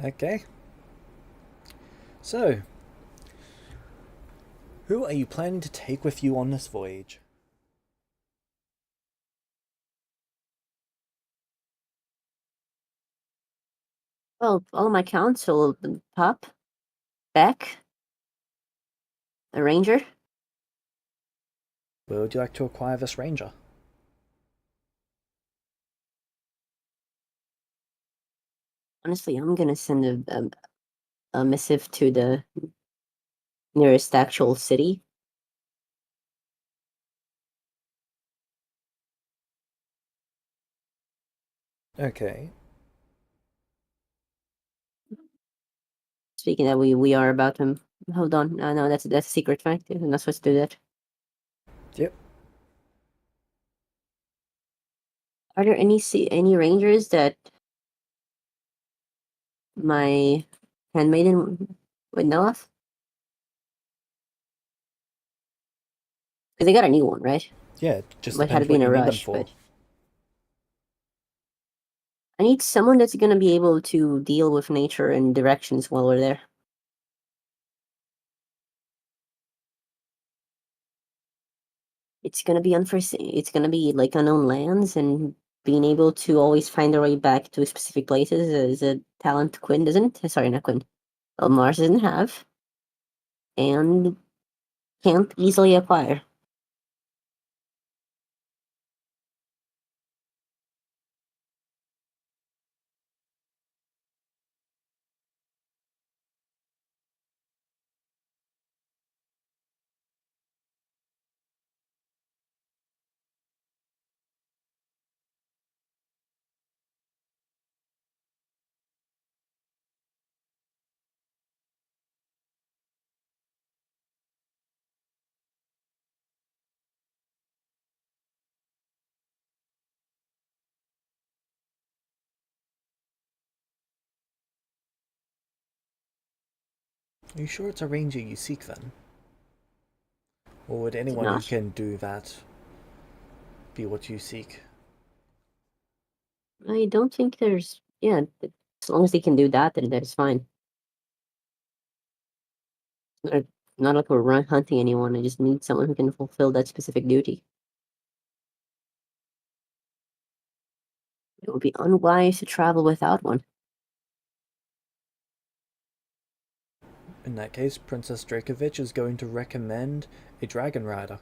Okay. So, who are you planning to take with you on this voyage? Well, all my council, Pup, Beck, a ranger. Where would you like to acquire this ranger? Honestly, I'm gonna send a missive to the nearest actual city. Okay. Speaking that we are about him. Hold on, no, that's a secret, right? I'm not supposed to do that. Yep. Are there any rangers that my handmaiden would know of? Because they got a new one, right? Yeah, it just But had to depends be what in you a need them rush. for. But I need someone that's gonna be able to deal with nature and directions while we're there. It's gonna be unforeseen. It's gonna be like unknown lands, and being able to always find their way back to specific places is a talent Quinn doesn't. Sorry, not Quinn. Mars doesn't have, and can't easily acquire. Are you sure it's a ranger you seek then? Or would Is it anyone who not? can do that be what you seek? I don't think there's. Yeah, as long as they can do that, then that's fine. Not, not like we're hunting anyone. I just need someone who can fulfill that specific duty. It would be unwise to travel without one. In that case, Princess Drakovich is going to recommend a dragon rider.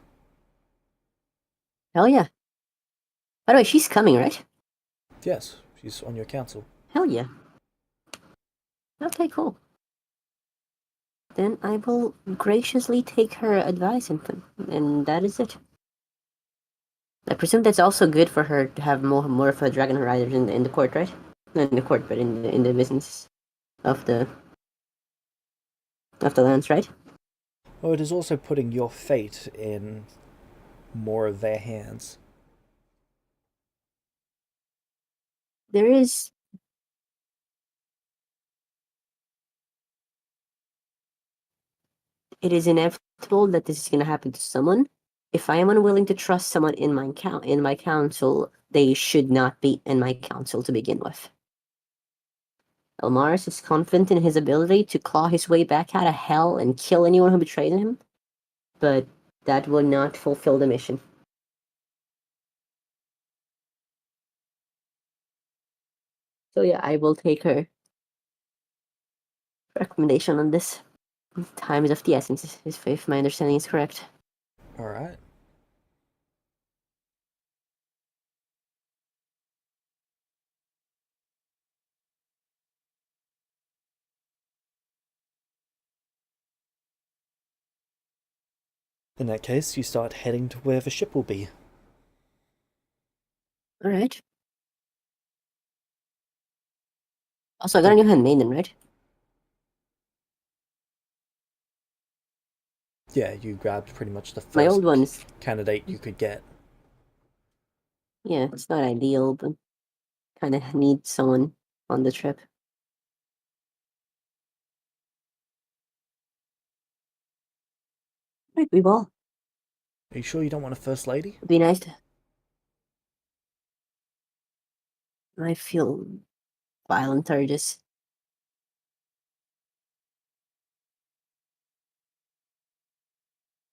Hell yeah. By the way, she's coming, right? Yes, she's on your council. Hell yeah. Okay, cool. Then I will graciously take her advice, and that is it. I presume that's also good for her to have more of a dragon riders in the court, right? Not in the court, but in the business of the lands, right? Oh, it is also putting your fate in more of their hands. There is. It is inevitable that this is going to happen to someone. If I am unwilling to trust someone in my council, they should not be in my council to begin with. Elmaris is confident in his ability to claw his way back out of hell and kill anyone who betrays him, but that will not fulfill the mission. So yeah, I will take her recommendation on this. Time is of the essence, if my understanding is correct. Alright. In that case, you start heading to where the ship will be. All right. Also, I got a Like, new handmaiden, right? yeah, you grabbed pretty much the My first old one's, candidate you could get. yeah, it's not ideal, but kind of need someone on the trip. Right, we will. Are you sure you don't want a first lady? It'd be nice to. I feel violent urges.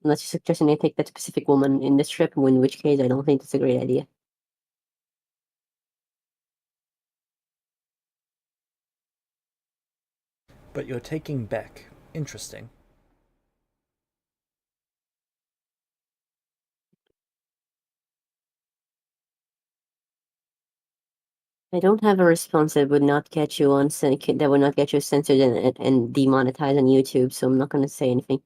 Unless you're suggesting I take that specific woman in this trip, in which case I don't think that's a great idea. But you're taking Beck. Interesting. I don't have a response that would not get you on that would not get you censored and demonetized on YouTube, so I'm not going to say anything.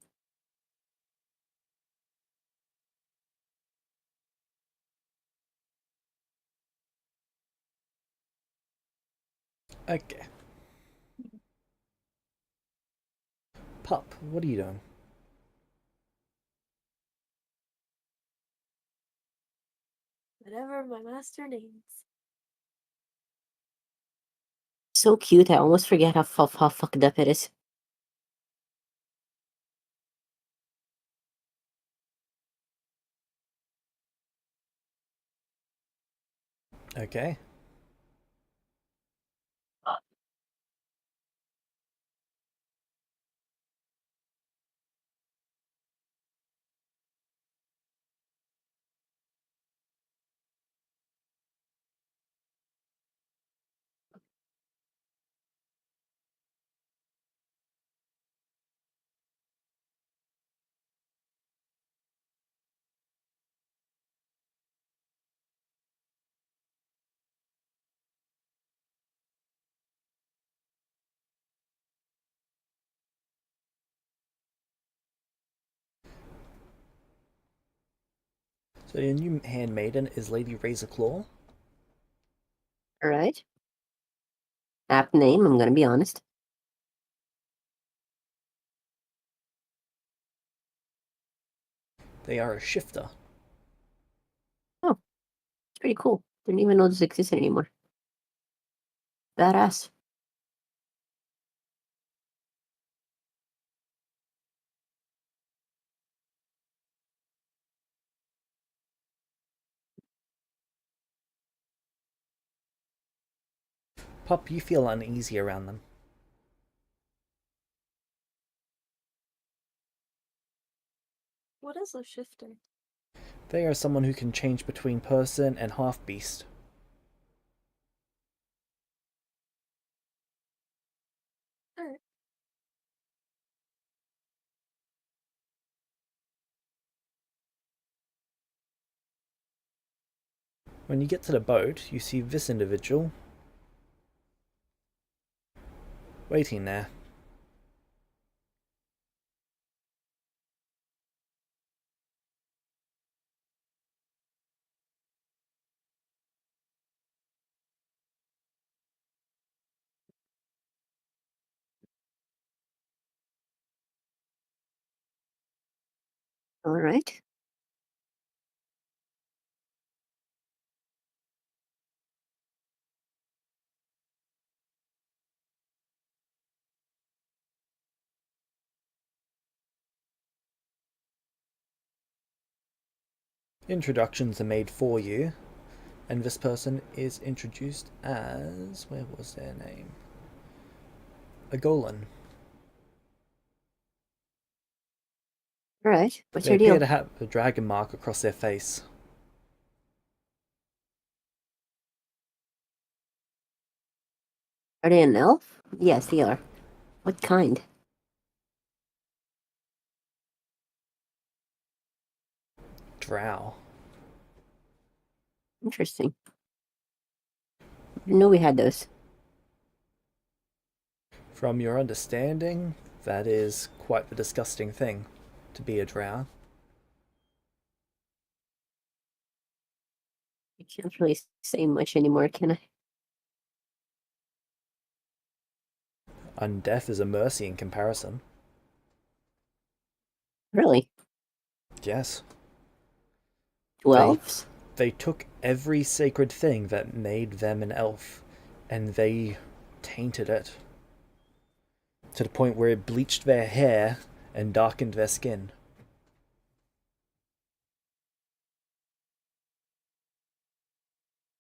Okay. Pup, what are you doing? Whatever my master needs. So cute, I almost forget how fucked up it is. Okay. So your new handmaiden is Lady Razorclaw. Alright. Apt name, I'm gonna be honest. They are a shifter. Oh, it's pretty cool. Didn't even know this existed anymore. Badass. Pup, you feel uneasy around them. What is a shifter? They are someone who can change between person and half beast. Alright. When you get to the boat, you see this individual waiting there. Alright. Introductions are made for you, and this person is introduced as, where was their name? A Golan. Alright. What's They your appear deal? to have a dragon mark across their face. Are they an elf? Yes, they are. What kind? Drow. Interesting. Didn't know we had those. From your understanding, that is quite the disgusting thing to be a drow. I can't really say much anymore, can I? Undeath is a mercy in comparison. Really? Yes. To They elves? they took every sacred thing that made them an elf and they tainted it to the point where it bleached their hair and darkened their skin.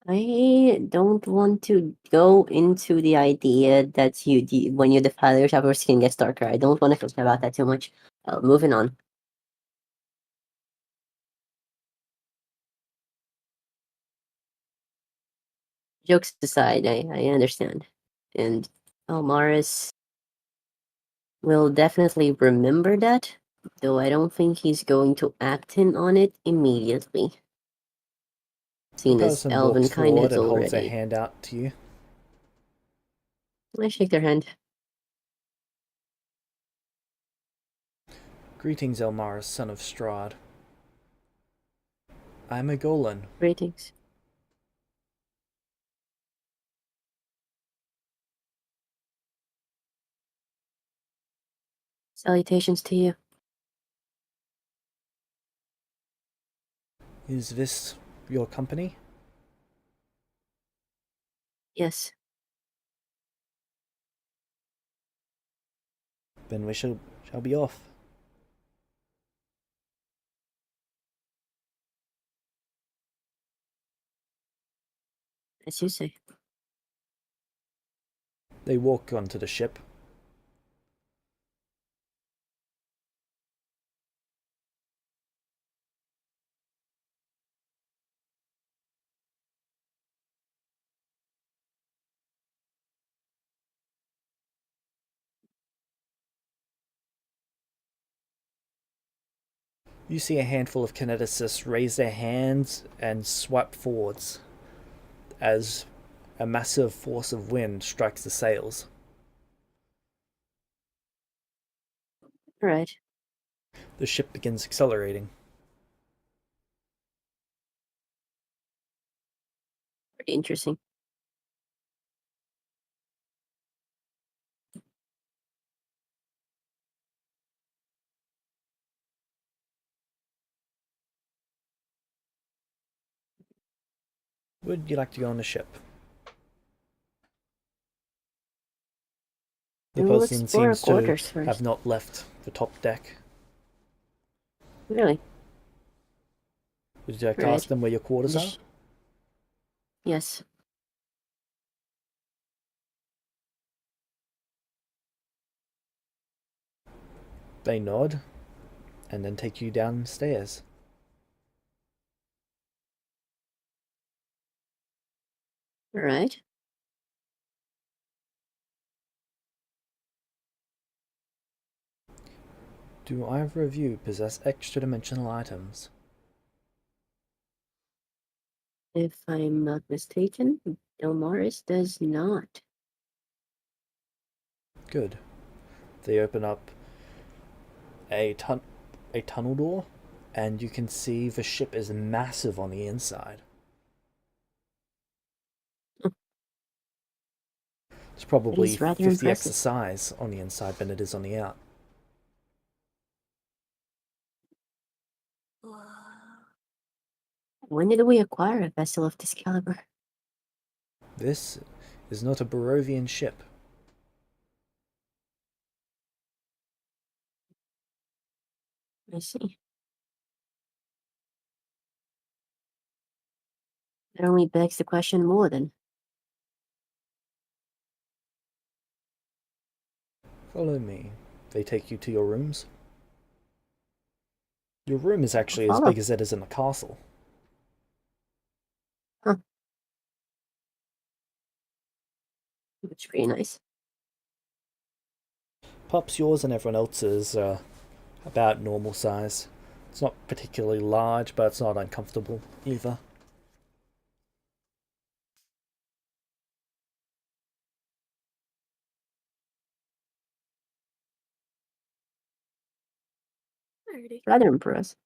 I don't want to go into the idea that when you defile yourself, your skin gets darker. I don't want to think about that too much. Moving on. Jokes aside, I understand. And Elmaris will definitely remember that, though I don't think he's going to act in on it immediately. The Seeing as person Elven walks kind forward has and holds their already. hand out to you. I shake their hand. Greetings, Elmaris, son of Strahd. I am a Golan. Greetings. Salutations to you. Is this your company? Yes. Then we shall be off. As you say. They walk onto the ship. You see a handful of kineticists raise their hands and swipe forwards as a massive force of wind strikes the sails. Alright. The ship begins accelerating. Pretty interesting. Would you like to go on the ship? The We'll person explore our seems to quarters have first. not left the top deck. Really? Would you like to Right. ask them where your quarters are? Yes. They nod and then take you downstairs. Alright. Do either of you possess extra-dimensional items? If I'm not mistaken, Delmaris does not. Good. They open up a tunnel door, and you can see the ship is massive on the inside. It's probably It is rather 50x the impressive. size on the inside than it is on the out. Wow. When did we acquire a vessel of this caliber? This is not a Barovian ship. I see. That only begs the question more then. Follow me. They take you to your rooms. Your room is actually as Follow. big as it is in the castle. Huh. It's pretty nice. Perhaps yours and everyone else's are about normal size. It's not particularly large, but it's not uncomfortable either. Alrighty. Rather impressive.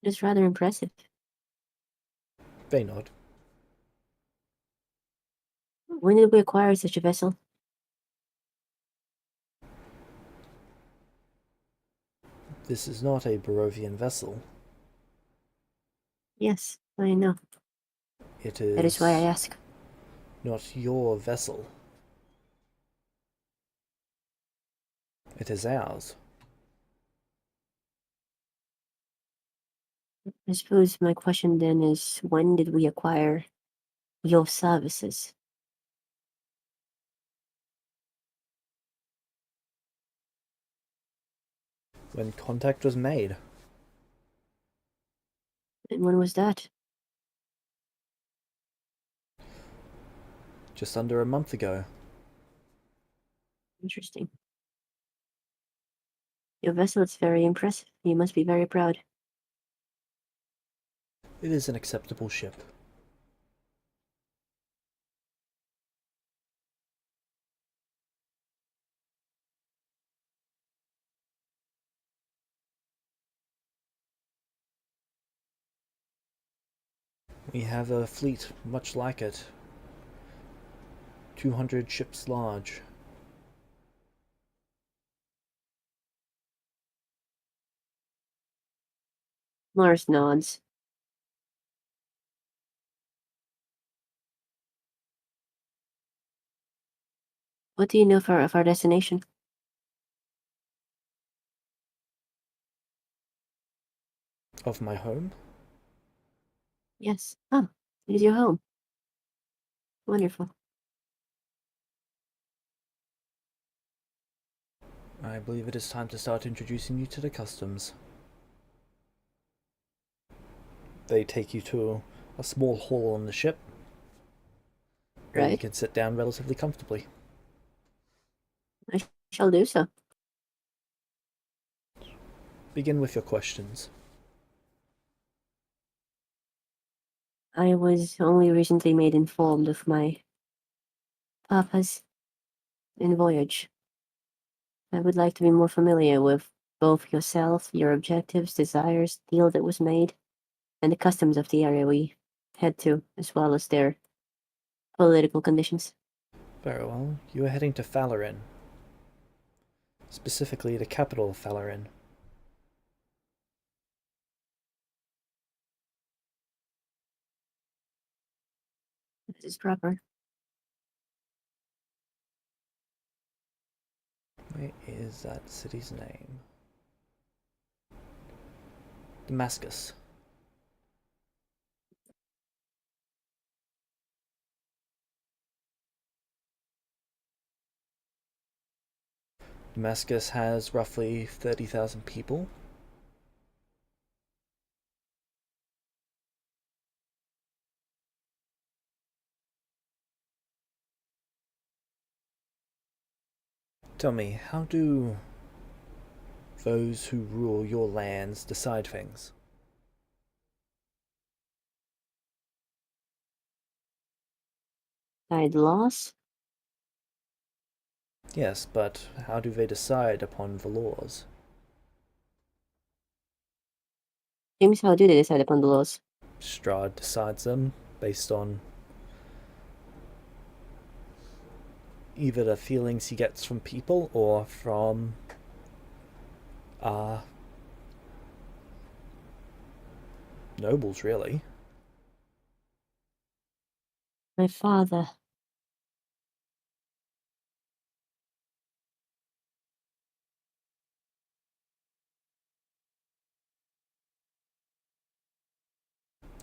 It's rather impressive. They nod. When did we acquire such a vessel? This is not a Barovian vessel. Yes, I know. It That is why I is ask. not your vessel. It is ours. I suppose my question then is, when did we acquire your services? When contact was made. And when was that? Just under a month ago. Interesting. Your vessel is very impressive. You must be very proud. It is an acceptable ship. We have a fleet much like it. 200 ships large. Mars nods. What do you know of our destination? Of my home? Yes. Oh, it is your home. Wonderful. I believe it is time to start introducing you to the customs. They take you to a small hall on the ship, where you Right. can sit down relatively comfortably. I shall do so. Begin with your questions. I was only recently made informed of my purpose in voyage. I would like to be more familiar with both yourself, your objectives, desires, deal that was made, and the customs of the area we head to, as well as their political conditions. Very well. You are heading to Falarin. Specifically, the capital of Falarin. This is proper. Where is that city's name? Damascus. Damascus has roughly 30,000 people. Tell me, how do those who rule your lands decide things? Guide laws? Yes, but how do they decide upon the laws? James, how do they decide upon the laws? Strahd decides them based on either the feelings he gets from people or from nobles, really. My father.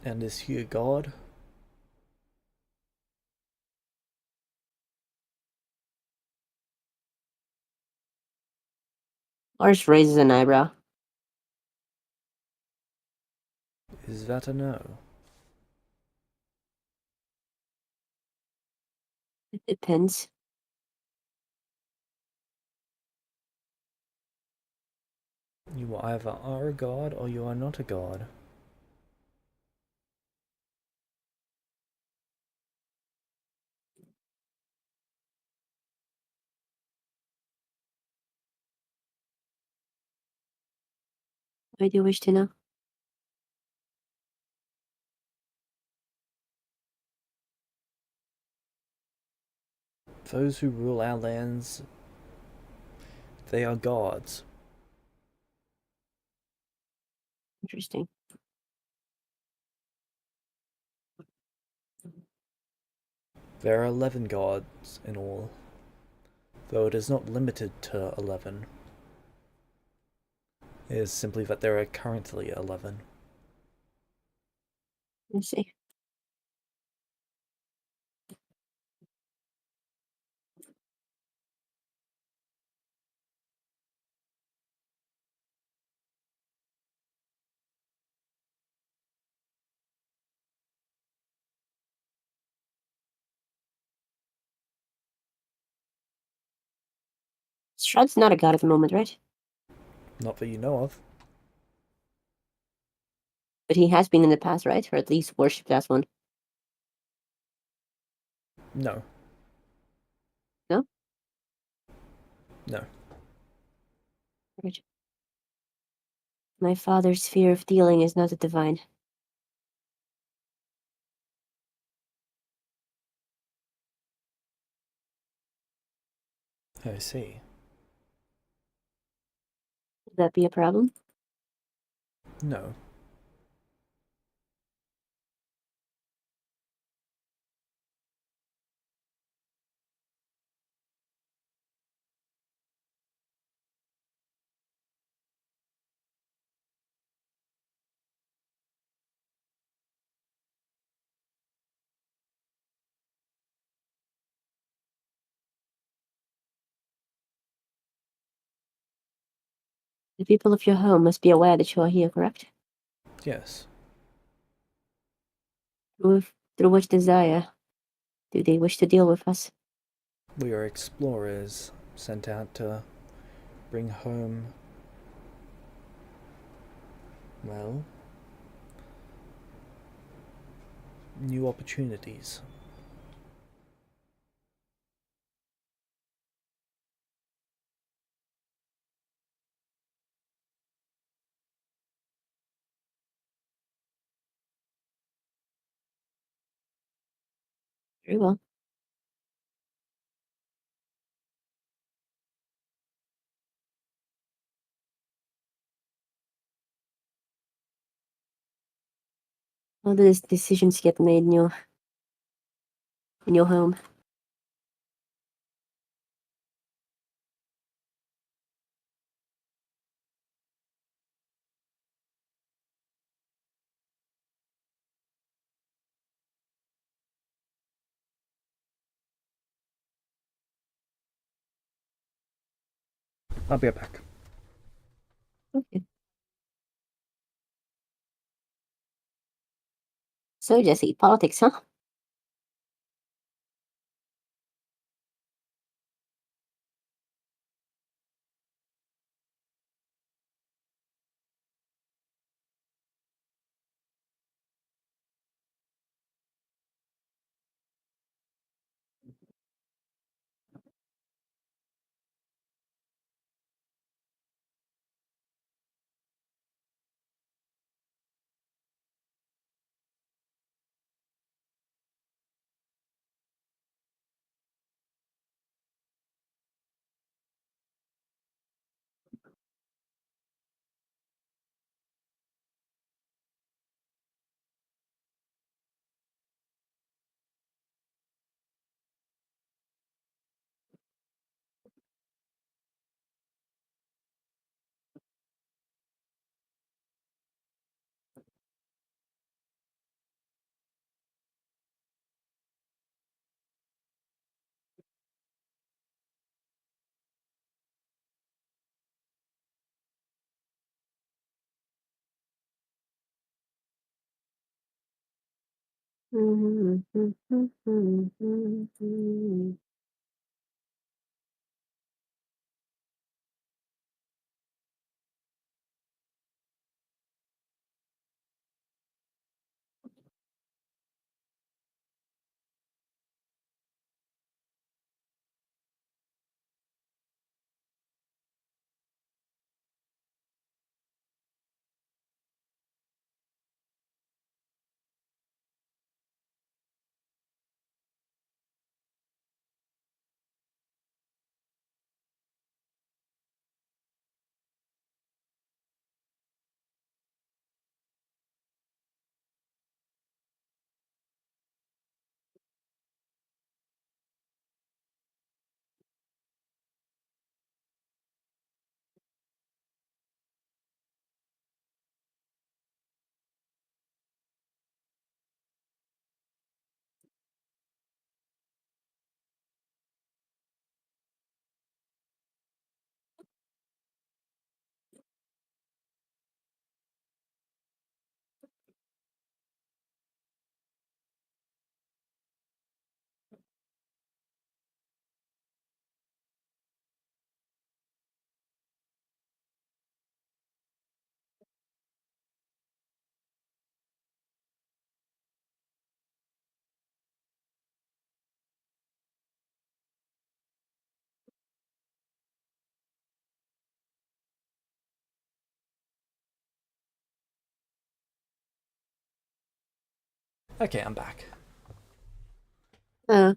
And is he a god? Lars raises an eyebrow. Is that a no? It depends. You either are a god or you are not a god. Why do you wish to know? Those who rule our lands, they are gods. Interesting. There are 11 gods in all, though it is not limited to 11. is simply that there are currently 11. I see. Strahd's not a god at the moment, right? Not that you know of. But he has been in the past, right? Or at least worshipped as one. No. No? No. Right. My father's fear of dealing is not a divine. I see. Would that be a problem? No. The people of your home must be aware that you are here, correct? Yes. Through which desire do they wish to deal with us? We are explorers sent out to bring home, well, new opportunities. Very well. How do these decisions get made in your home? I'll be right back. Okay. So, Jesse, politics, huh? Okay, I'm back. Uh,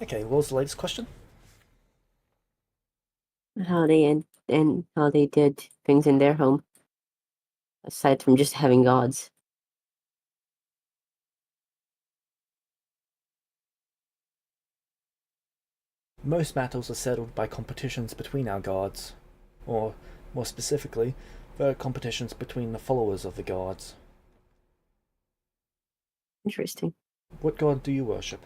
Okay, what was the latest question? how they and how they did things in their home, aside from just having gods. Most battles are settled by competitions between our gods, or, more specifically, the competitions between the followers of the gods. Interesting. What god do you worship?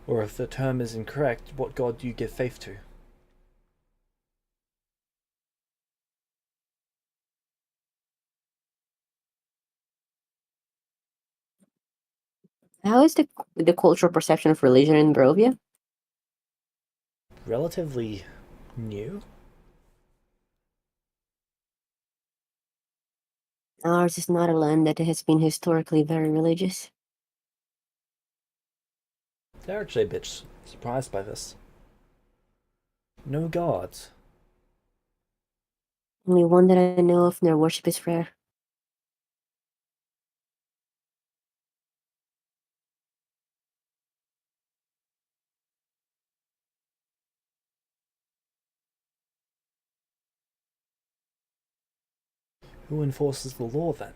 Or if the term is incorrect, what god do you give faith to? How is the cultural perception of religion in Barovia? Relatively new? Ours is not a land that has been historically very religious. They're actually a bit surprised by this. No gods. Only one that I know of, and their worship is rare. Who enforces the law then?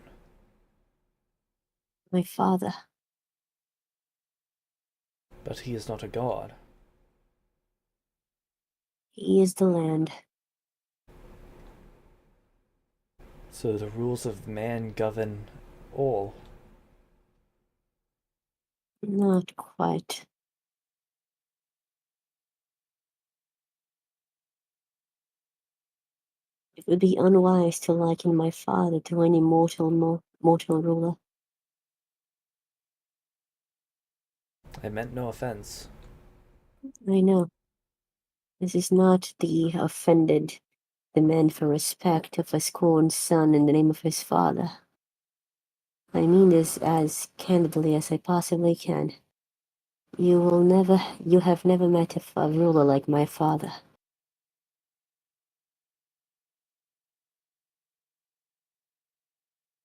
My father. But he is not a god. He is the land. So the rules of man govern all. Not quite. It would be unwise to liken my father to any mortal ruler. I meant no offense. I know. This is not the offended demand for respect of a scorned son in the name of his father. I mean this as candidly as I possibly can. You have never met a ruler like my father.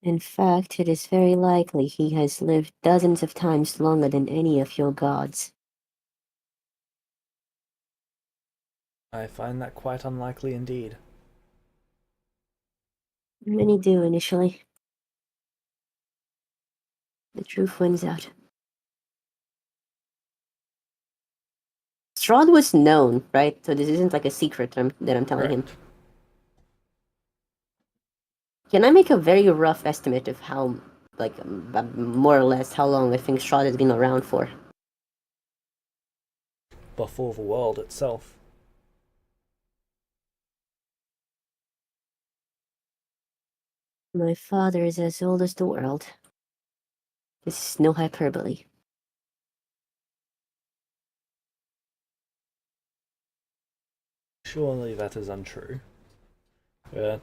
In fact, it is very likely he has lived dozens of times longer than any of your gods. I find that quite unlikely indeed. Many do initially. The truth wins out. Strahd was known, right? So this isn't like a secret that I'm telling him. Correct. Can I make a very rough estimate of how, like, more or less how long I think Strahd has been around for? Before the world itself. My father is as old as the world. This is no hyperbole. Surely that is untrue.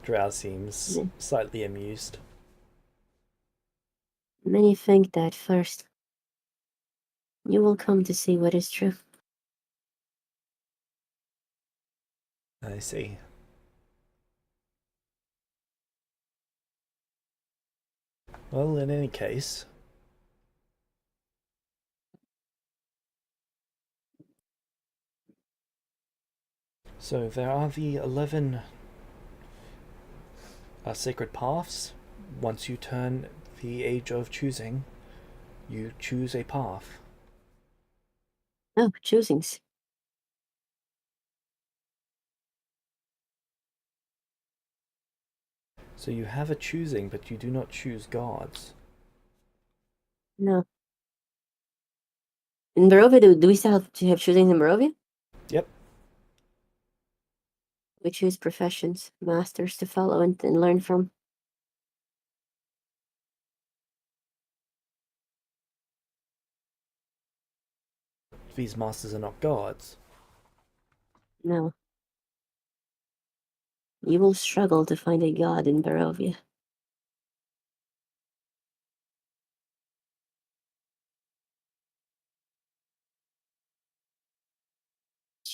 Drow seems slightly amused. Many think that first. You will come to see what is true. I see. Well, in any case, so there are the 11 sacred paths. Once you turn the age of choosing, you choose a path. Oh, choosings. So you have a choosing, but you do not choose gods. No. In Barovia, do we still have to have choosings in Barovia? Yep. We choose professions, masters to follow and learn from. These masters are not gods. No. You will struggle to find a god in Barovia.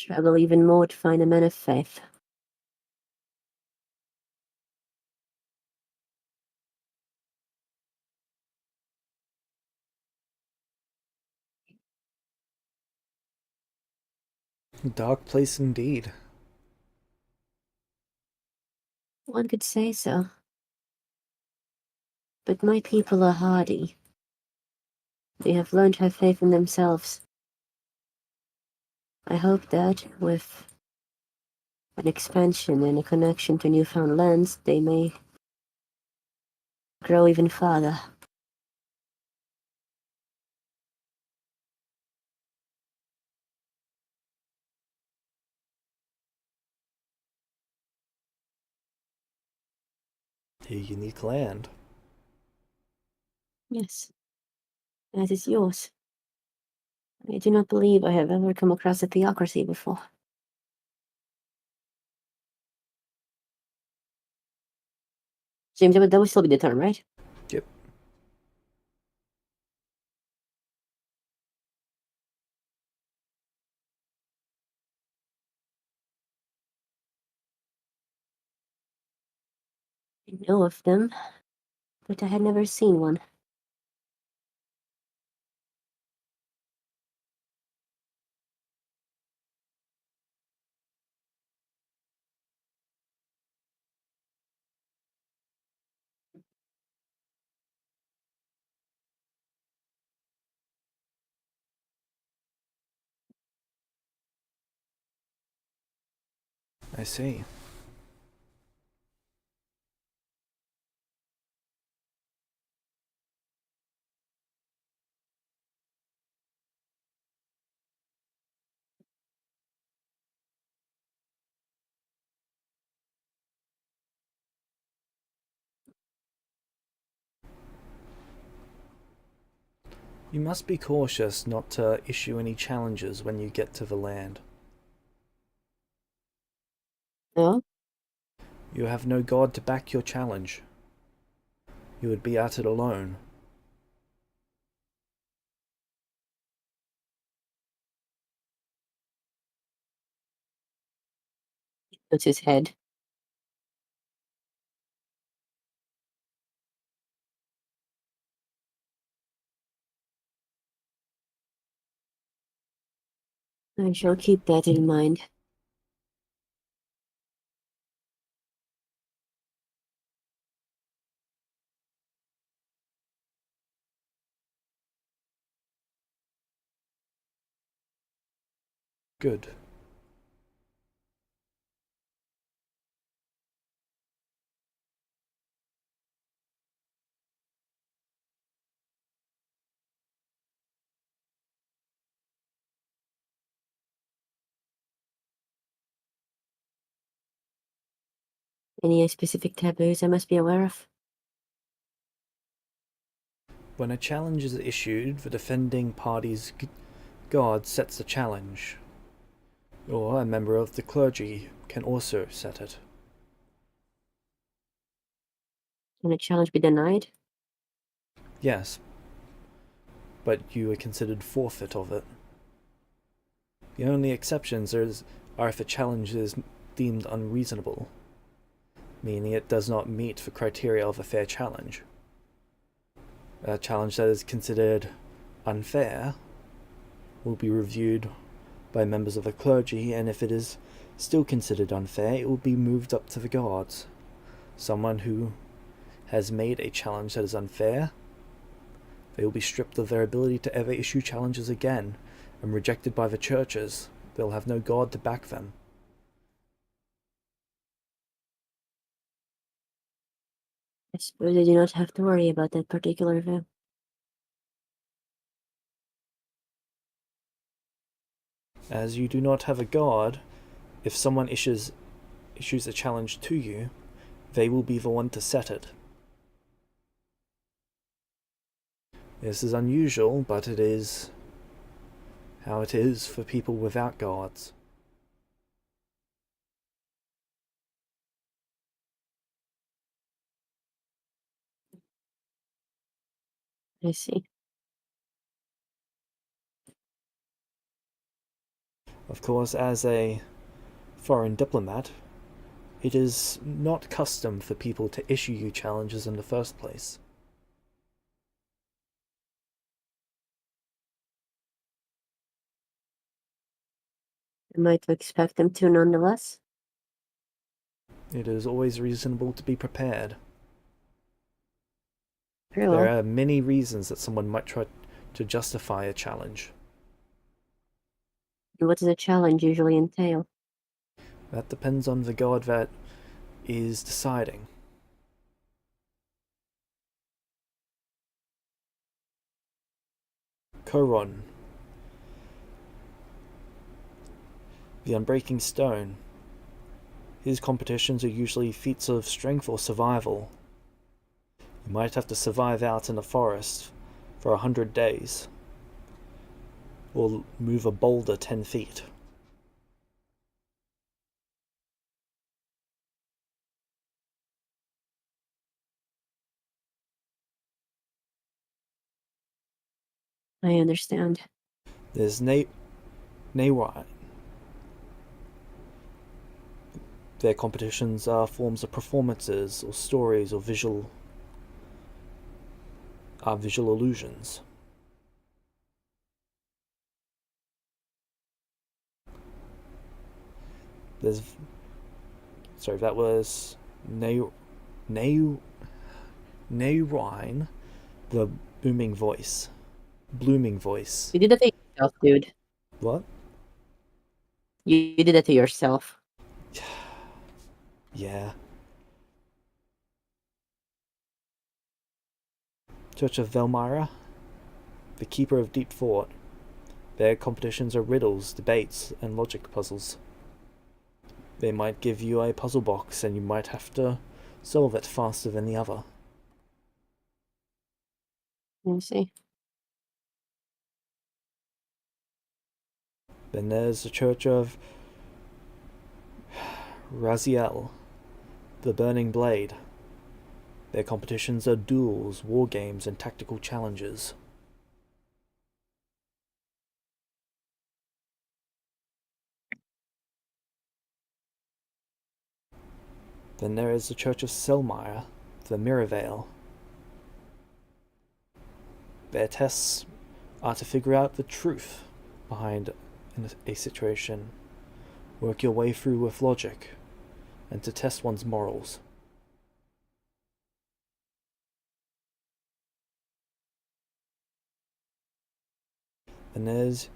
Struggle even more to find a man of faith. Dark place indeed. One could say so. But my people are hardy. They have learned to have faith in themselves. I hope that, with an expansion and a connection to newfound lands, they may grow even farther. A unique land. Yes, as is yours. I do not believe I have ever come across a theocracy before. James, that would still be the term, right? Yep. I know of them, but I had never seen one. I see. You must be cautious not to issue any challenges when you get to the land. No? You have no god to back your challenge. You would be at it alone. It's his head. I shall keep that in mind. Good. Any specific taboos I must be aware of? When a challenge is issued, the defending party's god sets the challenge. Or a member of the clergy can also set it. Can a challenge be denied? Yes, but you are considered forfeit of it. The only exceptions are if a challenge is deemed unreasonable, meaning it does not meet the criteria of a fair challenge. A challenge that is considered unfair will be reviewed by members of the clergy, and if it is still considered unfair, it will be moved up to the gods. Someone who has made a challenge that is unfair, they will be stripped of their ability to ever issue challenges again, and rejected by the churches. They'll have no god to back them. I suppose I do not have to worry about that particular vow. As you do not have a god, if someone issues a challenge to you, they will be the one to set it. This is unusual, but it is how it is for people without gods. I see. Of course, as a foreign diplomat, it is not custom for people to issue you challenges in the first place. Am I to expect them to nonetheless? It is always reasonable to be prepared. Very There well. are many reasons that someone might try to justify a challenge. And what does a challenge usually entail? That depends on the god that is deciding. Koron, the Unbreaking Stone. His competitions are usually feats of strength or survival. You might have to survive out in the forest for 100 days, or move a boulder 10 feet. I understand. There's Naywai. Their competitions are forms of performances or stories or visual illusions. There's that was Naywine, the blooming voice. You did that to yourself, dude. What? You did that to yourself. Yeah. Church of Velmyra, the keeper of Deep Thought. Their competitions are riddles, debates, and logic puzzles. They might give you a puzzle box and you might have to solve it faster than the other. Let me see. Then there's the Church of Raziel, the Burning Blade. Their competitions are duels, war games, and tactical challenges. Then there is the Church of Selmyre, the Mirror Veil. Their tests are to figure out the truth behind a situation, work your way through with logic, and to test one's morals. Then there's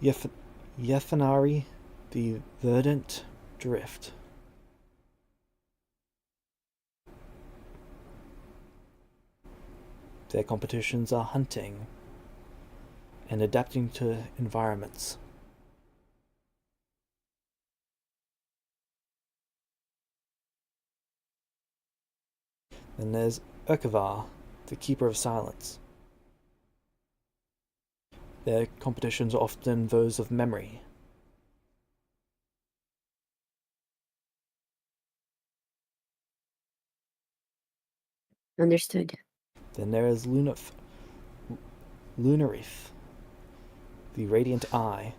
Yethanari, the Verdant Drift. Their competitions are hunting and adapting to environments. Then there's Urkavar, the Keeper of Silence. Their competitions are often those of memory. Understood. Then there is Lunarith, the Radiant Eye.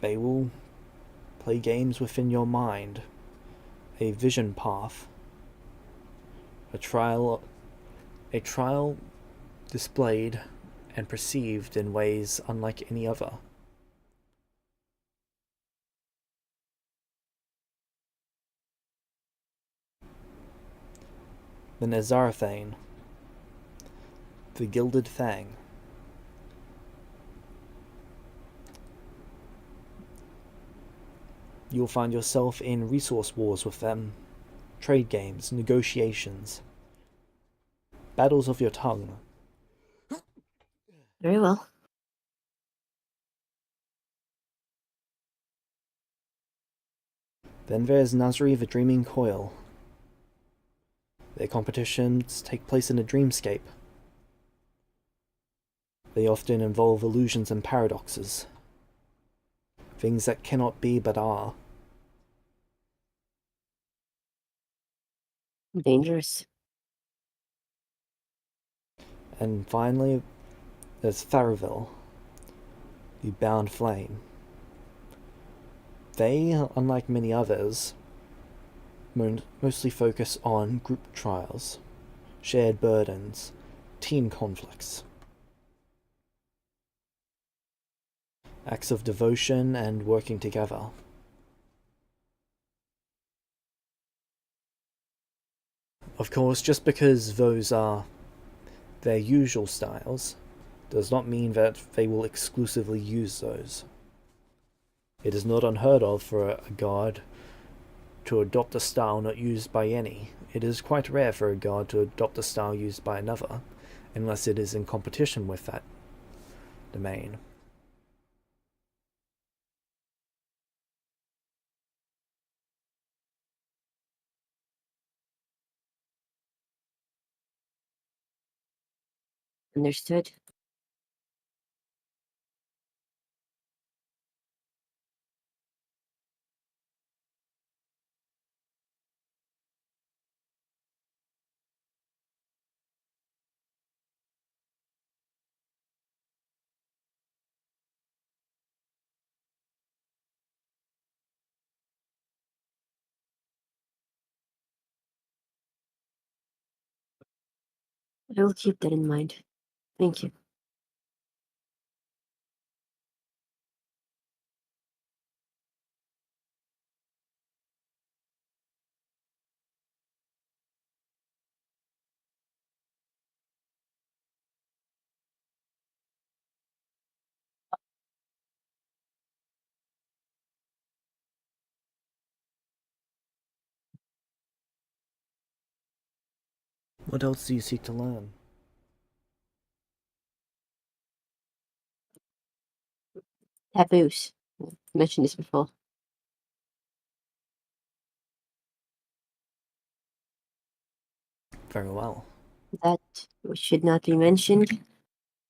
They will play games within your mind, a vision path, a trial displayed and perceived in ways unlike any other. Then there's Zarathane, the Gilded Fang. You'll find yourself in resource wars with them, trade games, negotiations, battles of your tongue. Very well. Then there's Nasri the Dreaming Coil. Their competitions take place in a dreamscape. They often involve illusions and paradoxes. Things that cannot be but are. Dangerous. And finally, There's Faraville, the Bound Flame. They, unlike many others, mostly focus on group trials, shared burdens, team conflicts, acts of devotion and working together. Of course, just because those are their usual styles does not mean that they will exclusively use those. It is not unheard of for a god to adopt a style not used by any. It is quite rare for a god to adopt a style used by another, unless it is in competition with that domain. Understood. I will keep that in mind. Thank you. What else do you seek to learn? Taboos. I mentioned this before. Very well. That which should not be mentioned,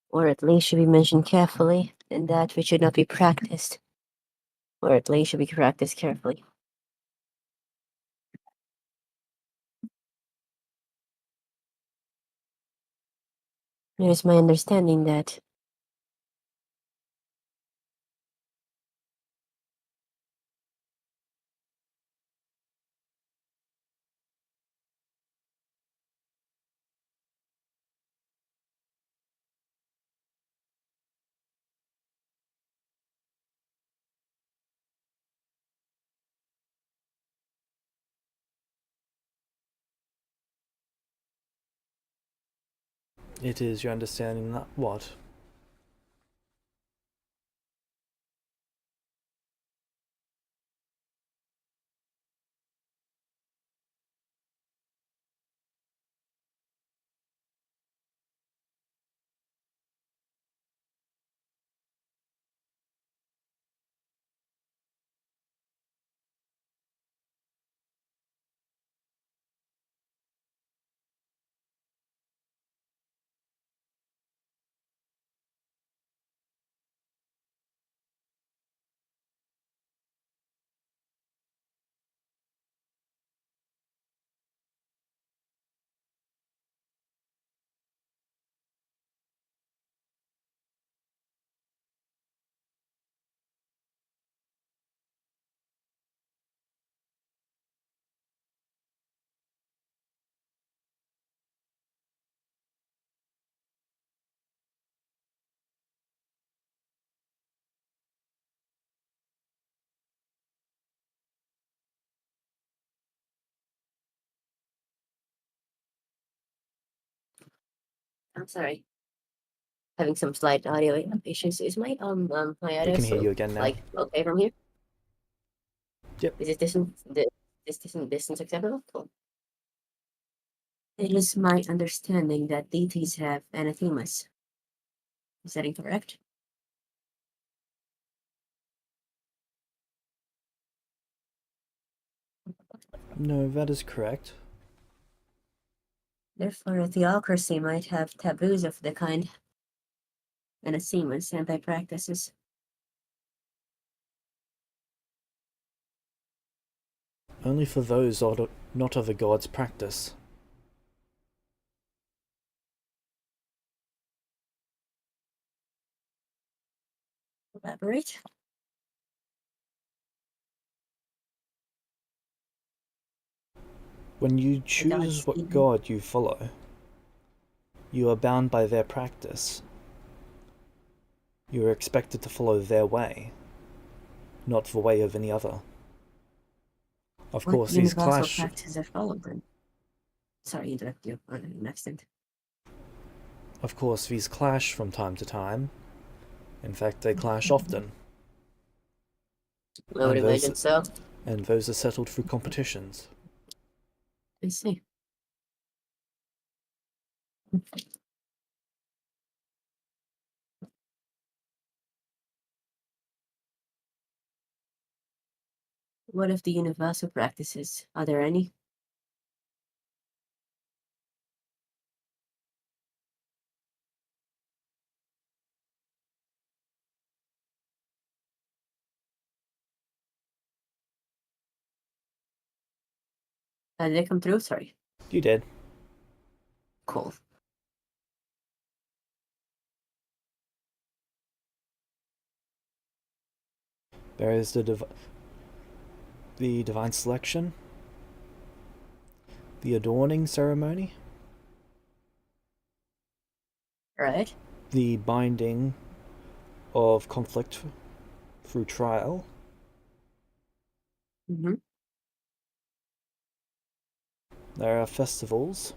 or at least should be mentioned carefully, and that which should not be practiced, or at least should be practiced carefully. It is my understanding that It is your understanding that what? I'm sorry, having some slight audio issues. Is my my I audio can hear still you again now. like okay from here? Yep. Is it distance acceptable? Cool. It is my understanding that deities have anathemas. Is that incorrect? No, that is correct. Therefore, a theocracy might have taboos of the kind. Anathemas, anti-practices. Only for those not of a god's practice. Elaborate. When you choose what god you follow, you are bound by their practice. You are expected to follow their way, not the way of any other. Of course, these clash. Practices are followed then? Sorry, interrupt you on an accident. Of course, these clash from time to time. In fact, they clash often. I would imagine so. And those are settled through competitions. I see. What of the universal practices? Are there any? Did they come through? Sorry. You did. Cool. There is the divine selection, the adorning ceremony, Right. the binding of conflict through trial, Mm-hmm. there are festivals,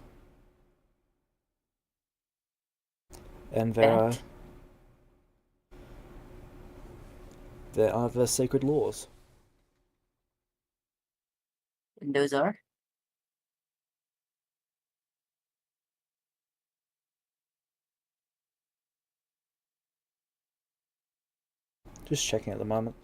and there are the sacred laws. And those are? Just checking at the moment.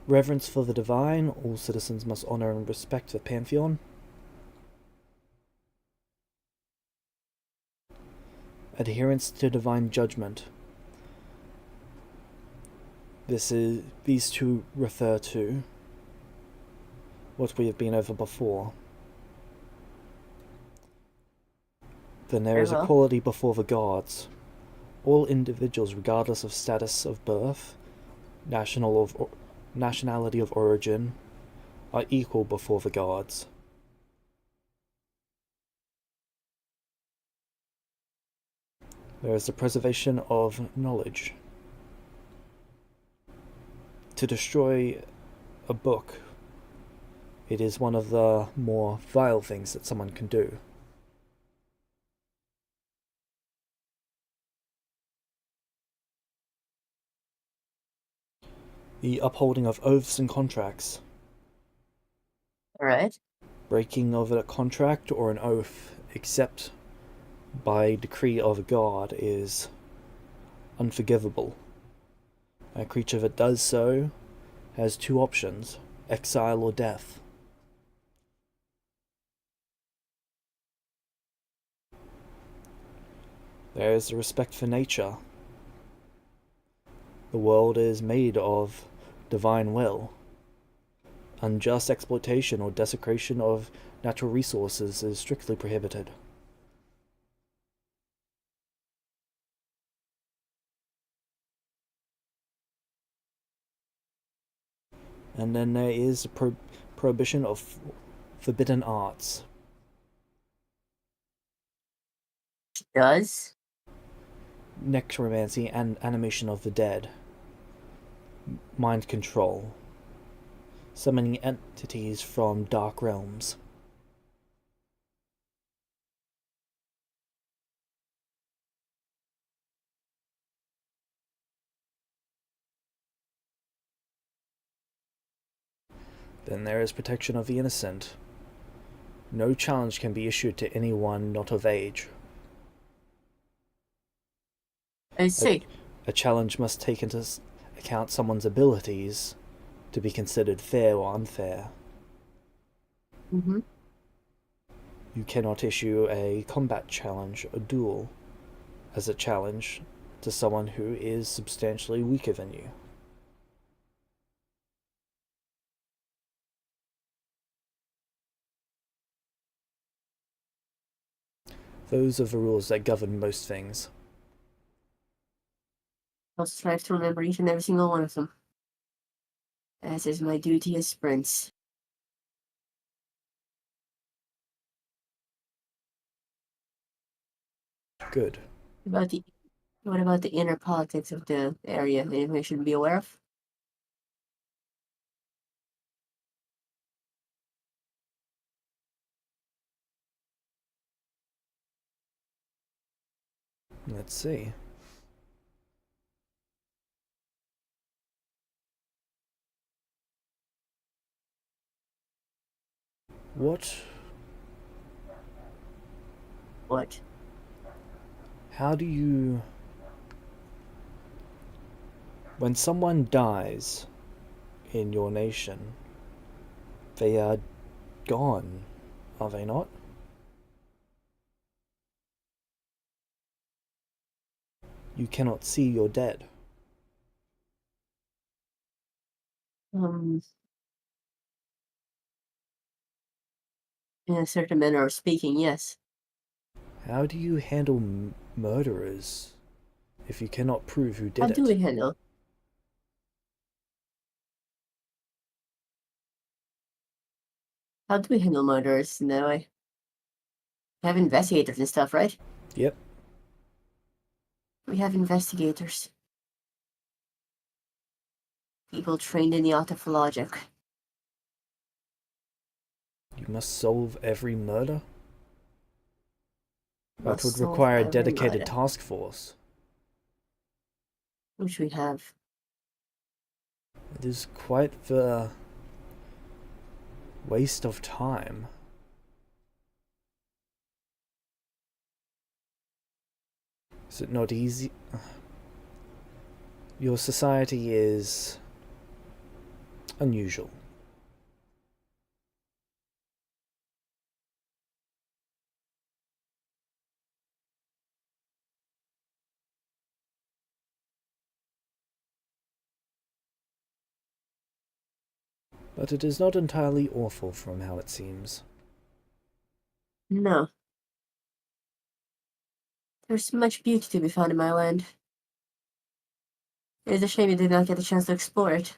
Reverence for the divine, all citizens must honor and respect the pantheon. Adherence to divine judgment. These two refer to what we have been over before. Then there is equality before the gods. All individuals, regardless of status of birth, nationality of origin, are equal before the gods. There is the preservation of knowledge. To destroy a book, it is one of the more vile things that someone can do. The upholding of oaths and contracts. Alright. Breaking of a contract or an oath, except by decree of a god, is unforgivable. A creature that does so has two options: exile or death. There is a respect for nature. The world is made of divine will. Unjust exploitation or desecration of natural resources is strictly prohibited. And then there is a prohibition of forbidden arts. Does? Necromancy and animation of the dead. Mind control. Summoning entities from dark realms. Then there is protection of the innocent. No challenge can be issued to anyone not of age. I see. A challenge must take into account someone's abilities to be considered fair or unfair. Mm-hmm. You cannot issue a combat challenge, a duel, as a challenge to someone who is substantially weaker than you. Those are the rules that govern most things. I'll strive to remember each and every single one of them, as is my duty as prince. Good. What about the inner politics of the area? Anything I should be aware of? Let's see. What? What? How do you... When someone dies in your nation, they are gone, are they not? You cannot see your dead. In a certain manner of speaking, yes. How do you handle murderers if you cannot prove who did How do we it? handle? How do we handle murderers in that way? We have investigators and stuff, right? Yep. We have investigators. People trained in the art of logic. You must solve every murder? That Must would solve require a every dedicated murder, task force. which we have. It is quite the waste of time. Is it not easy? Your society is unusual. But it is not entirely awful from how it seems. No. There's much beauty to be found in my land. It is a shame you did not get a chance to explore it.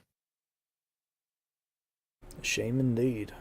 A shame indeed.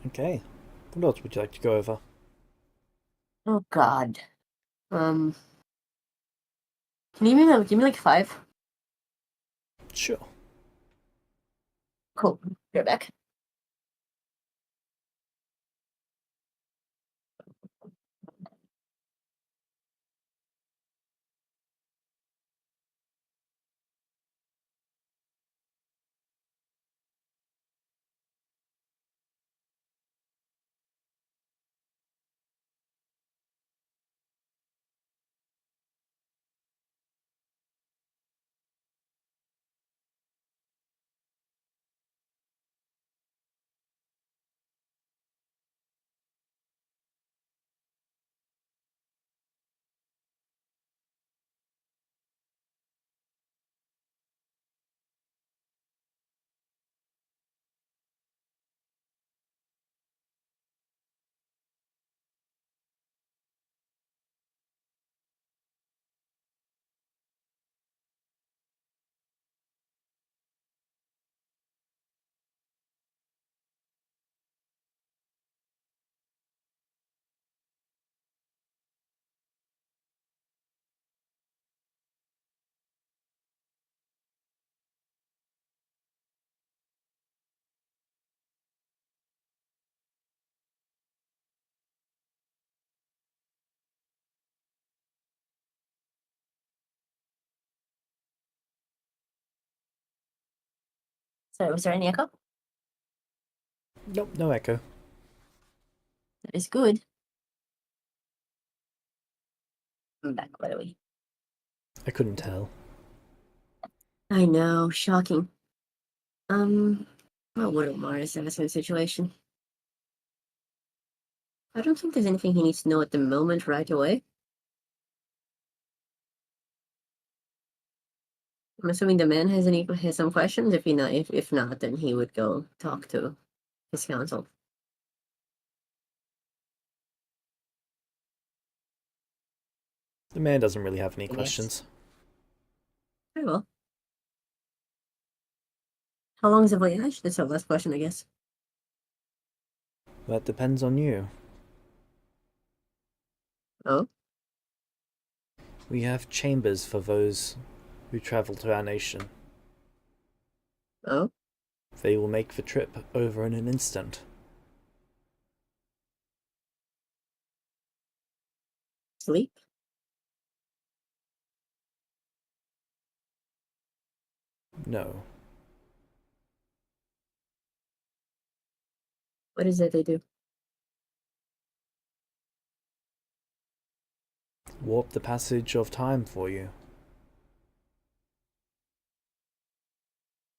Okay. What else would you like to go over? Oh God. Can you give me like 5? Sure. Cool. You're back. Sorry, was there any echo? Nope, no echo. That is good. I'm back, by the way. I couldn't tell. I know, shocking. Well, what Mars in this situation? I don't think there's anything he needs to know at the moment right away. I'm assuming the man has some questions. If not, then he would go talk to his counsel. The man doesn't really have any Yes. questions. Very well. How long is the voyage? That's our last question, I guess. That depends on you. Oh, We have chambers for those who travel to our nation. oh, They will make the trip over in an instant. sleep. No. What is it they do? Warp the passage of time for you.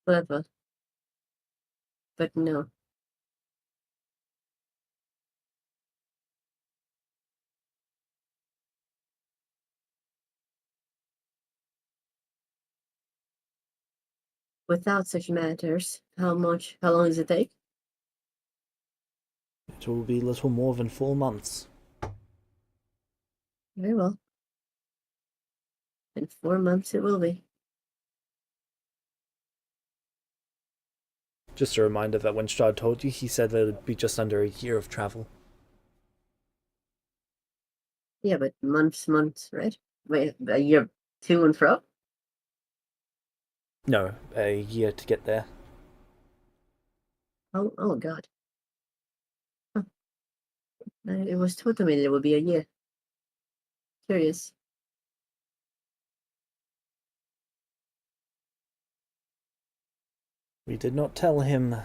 Clever. But no. Without such matters, how long does it take? It will be little more than 4 months. Very well. In 4 months it will be. Just a reminder that when Strahd told you, he said that it would be just under a year of travel. Yeah, but months, right? Wait, a year to and fro? No, a year to get there. Oh God. Huh. It was told to me that it would be a year. Curious. We did not tell him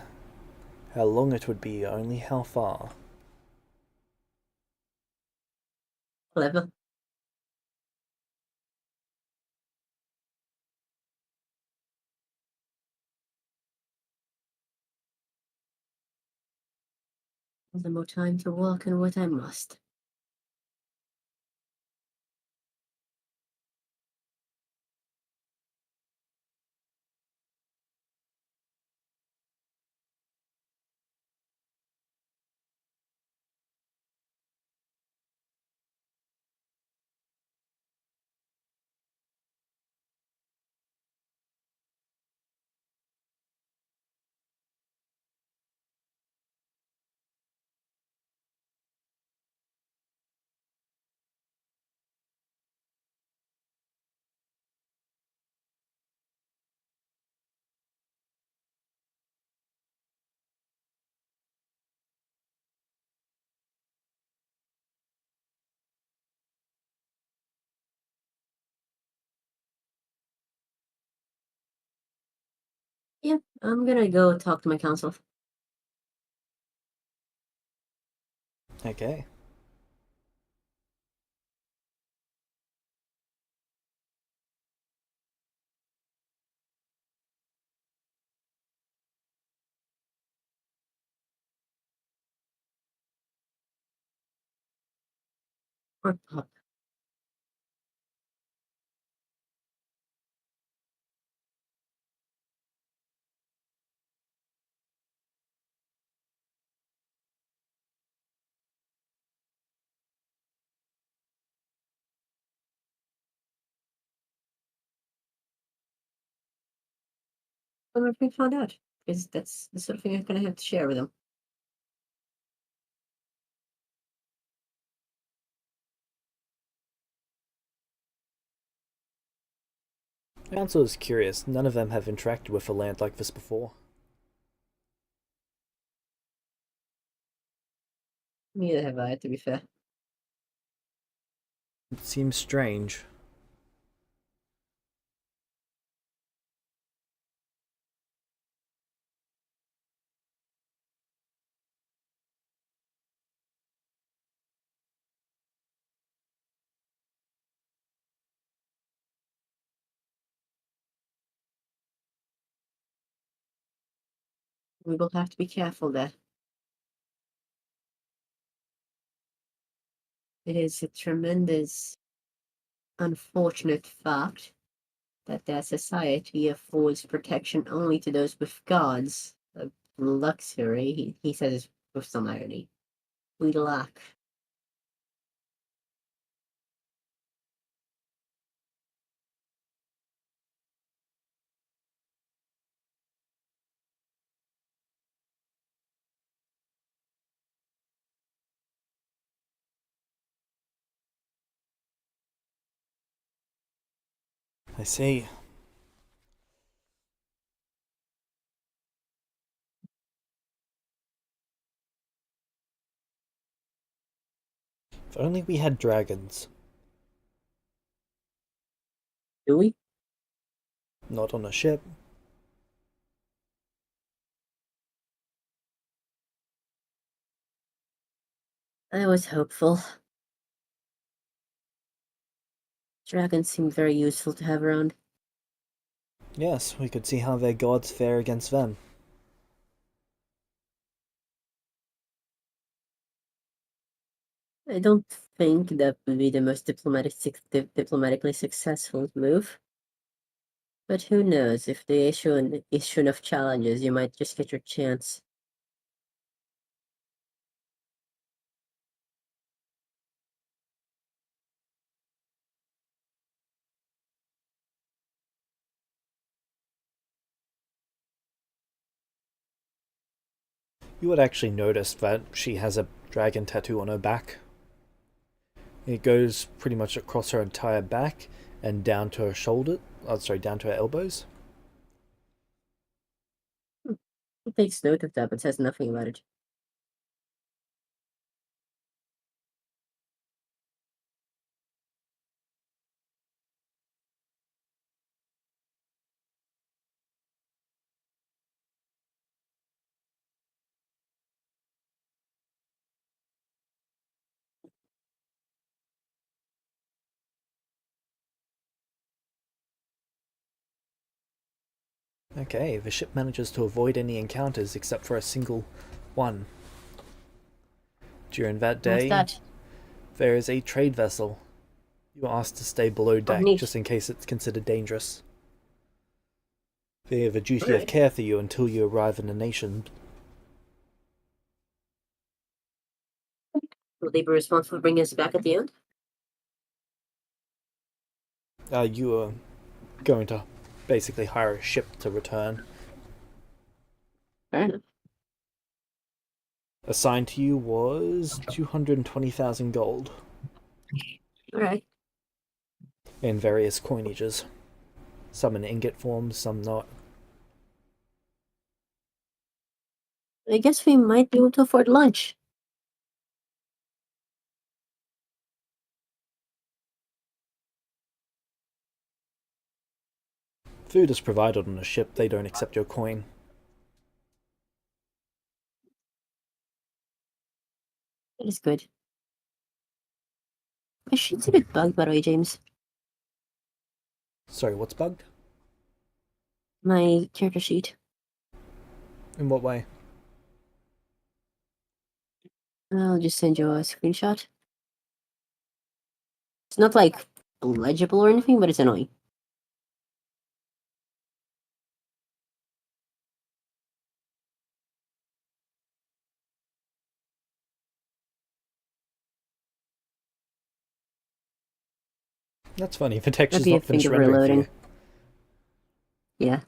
how long it would be, only how far. Clever. The more time to walk and what I must. Yeah, I'm gonna go talk to my counsel. Okay. Or pop. I'm gonna find out. Because that's the sort of thing I'm gonna have to share with them. The council is curious. None of them have interacted with a land like this before. Neither have I, to be fair. It seems strange. We will have to be careful there. It is a tremendous, unfortunate fact that their society affords protection only to those with gods. A luxury, he says with some irony, we lack. I see. If only we had dragons. Do we? Not on a ship. I was hopeful. Dragons seem very useful to have around. Yes, we could see how their gods fare against them. I don't think that would be the most diplomatically successful move. But who knows, if they issue enough challenges, you might just get your chance. You would actually notice that she has a dragon tattoo on her back. It goes pretty much across her entire back and down to her shoulder. Oh, sorry, down to her elbows. He takes note of that, but says nothing about it. Okay, the ship manages to avoid any encounters except for a single one. During that What's day, that? there is a trade vessel. You are asked to stay below Oh, deck neat. just in case it's considered dangerous. They have a duty of Alright. care for you until you arrive in the nation. Will they be responsible for bringing us back at the end? You are going to basically hire a ship to return. Fair enough. Assigned to you was 220,000 gold Alright. in various coinages. Some in ingot form, some not. I guess we might be able to afford lunch. Food is provided on a ship, they don't accept your coin. That is good. My sheet's a bit bugged, by the way, James. Sorry, what's bugged? My character sheet. In what way? I'll just send you a screenshot. It's not like legible or anything, but it's annoying. That's funny, the text Might is be a not thing finished of rendering for you. reloading. Yeah.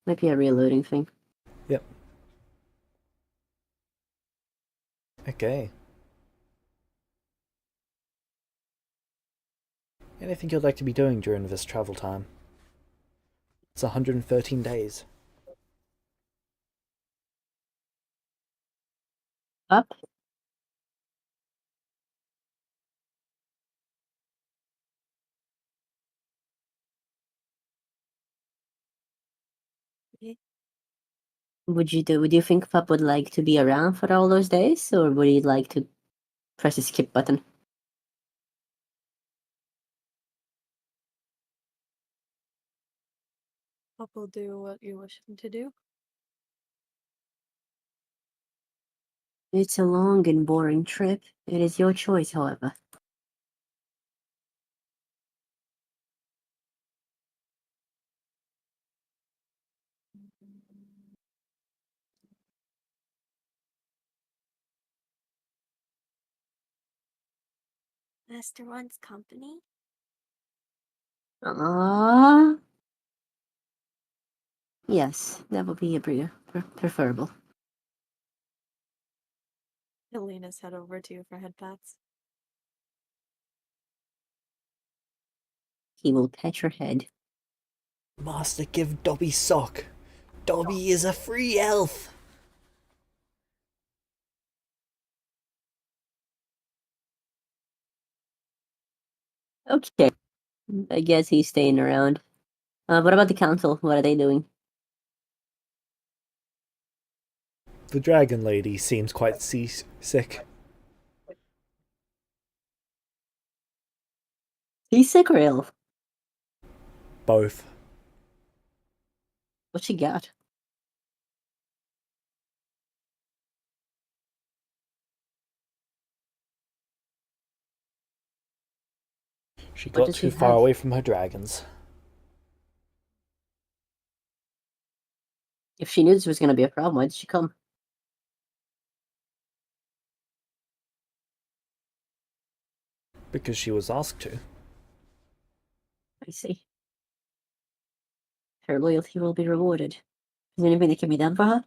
Might be a reloading thing. Yep. Okay. Anything you'd like to be doing during this travel time? It's 113 days. Up? Would you think Pup would like to be around for all those days, or would he like to press the skip button? Pop will do what you wish him to do. It's a long and boring trip. It is your choice, however. Master wants company? Yes, that would be preferable. Helena's head over to you for head pats. He will pet your head. Master, give Dobby sock. Dobby is a free elf. Okay. I guess he's staying around. What about the council? What are they doing? The dragon lady seems quite seasick. He's sick or ill? Both. What she got? She What got does she too far have? away from her dragons. If she knew this was going to be a problem, why did she come? Because she was asked to. I see. Her loyalty will be rewarded. Is there anything that can be done for her?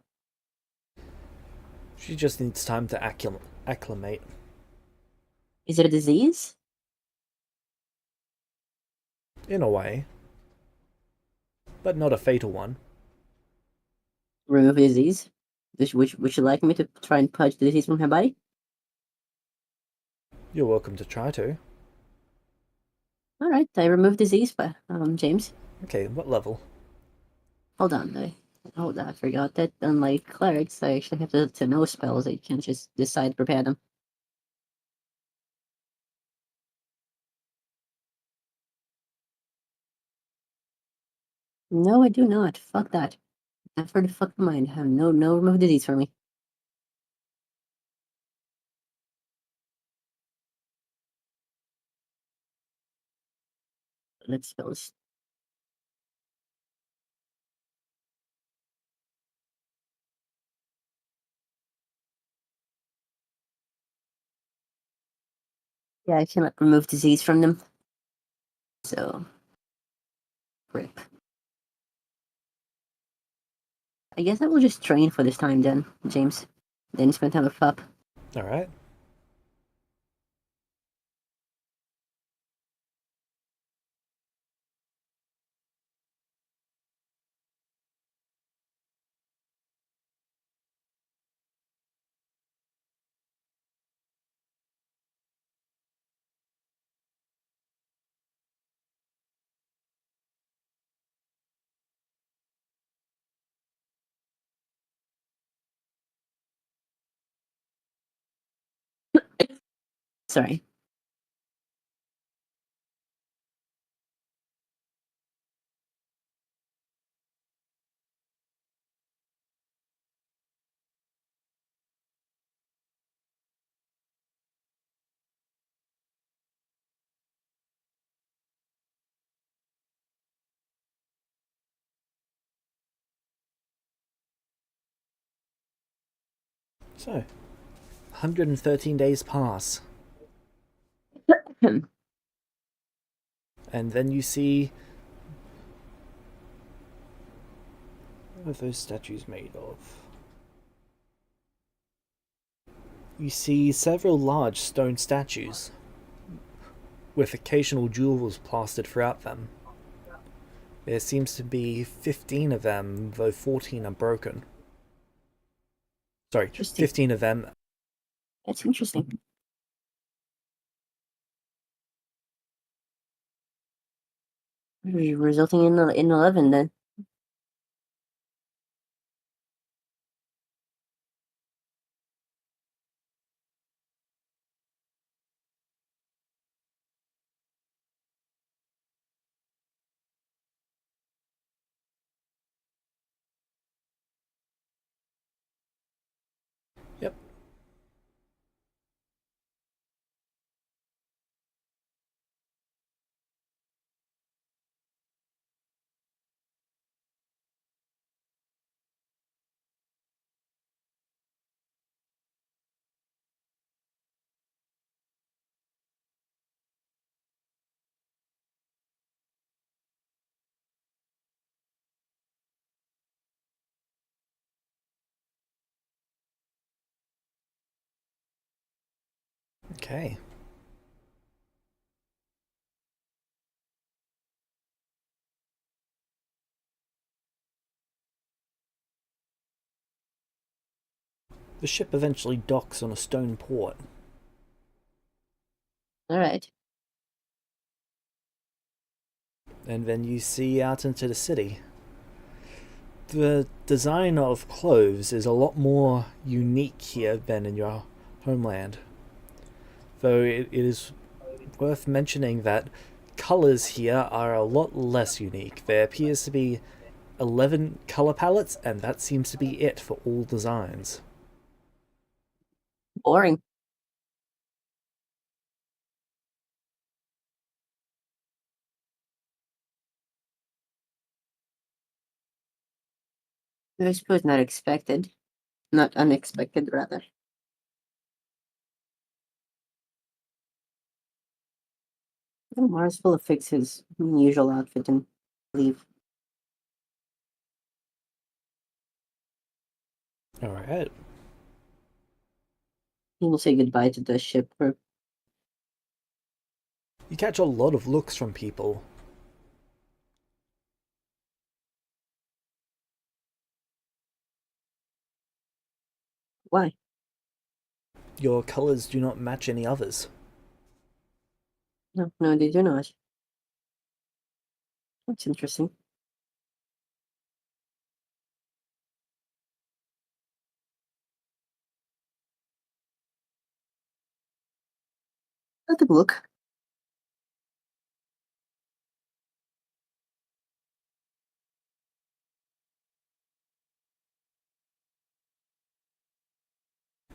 She just needs time to acclimate. Is it a disease? In a way. But not a fatal one. Remove the disease? Would you like me to try and purge the disease from her body? You're welcome to try to. Alright, I remove disease, but, James. Okay, what level? Hold on, I forgot that unlike clerics, I actually have to know spells. I can't just decide to prepare them. No, I do not. Fuck that. Never the fuck mind. Have no remove disease for me. Let's spells. Yeah, I cannot remove disease from them. So, rip. I guess I will just train for this time then, James. Then spend time with pup. Alright. Sorry. So, 113 days pass. And then you see... What are those statues made of? You see several large stone statues, with occasional jewels plastered throughout them. There seems to be 15 of them, though 14 are broken. Sorry, Interesting. 15 of them. That's interesting. Resulting in 11 then. Yep. Okay. The ship eventually docks on a stone port. All right. And then you see out into the city. The design of clothes is a lot more unique here than in your homeland. Though it is worth mentioning that colours here are a lot less unique. There appears to be 11 colour palettes, and that seems to be it for all designs. Boring. I suppose not expected. Not unexpected, rather. Mars will fix his usual outfit and leave. Alright. He will say goodbye to the ship. Or You catch a lot of looks from people. why? Your colours do not match any others. No, no, they do not. That's interesting. Let them look.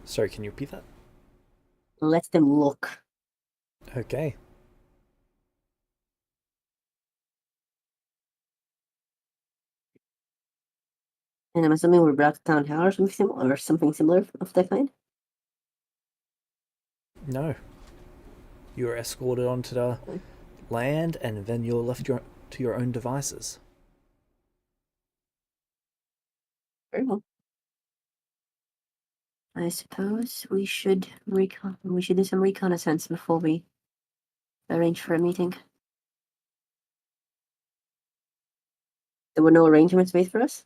Sorry, can you repeat that? Let them look. Okay. And I'm assuming we're brought to town hall or something similar of that kind. No. You are escorted onto the Okay. land, and then you're left to your own devices. Very well. I suppose we should do some reconnaissance before we arrange for a meeting. There were no arrangements made for us?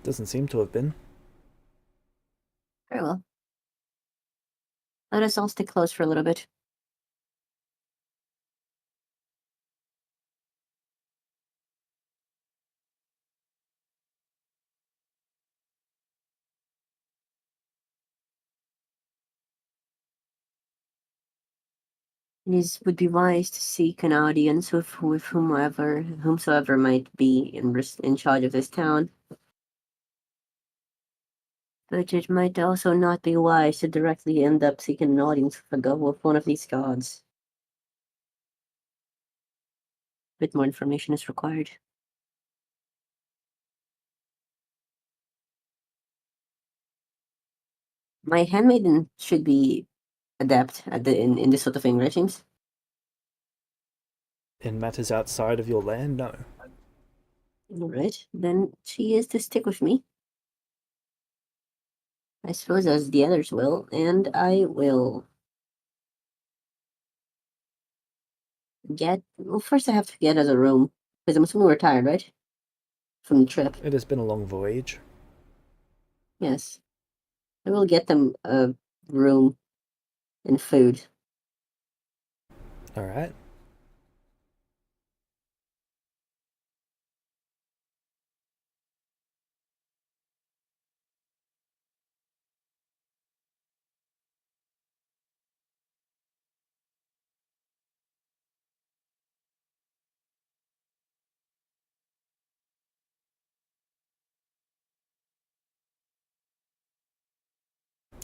Doesn't seem to have been. Very well. Let us all stick close for a little bit. Would be wise to seek an audience with whomsoever might be in charge of this town. But it might also not be wise to directly end up seeking an audience with one of these gods. A bit more information is required. My handmaiden should be adept at in this sort of thing, right, James? In matters outside of your land, no. Alright, then she is to stick with me. I suppose as the others will, and I will well, first I have to get us a room, because I'm assuming we're tired, right? From the trip. It has been a long voyage. Yes. I will get them a room and food. Alright.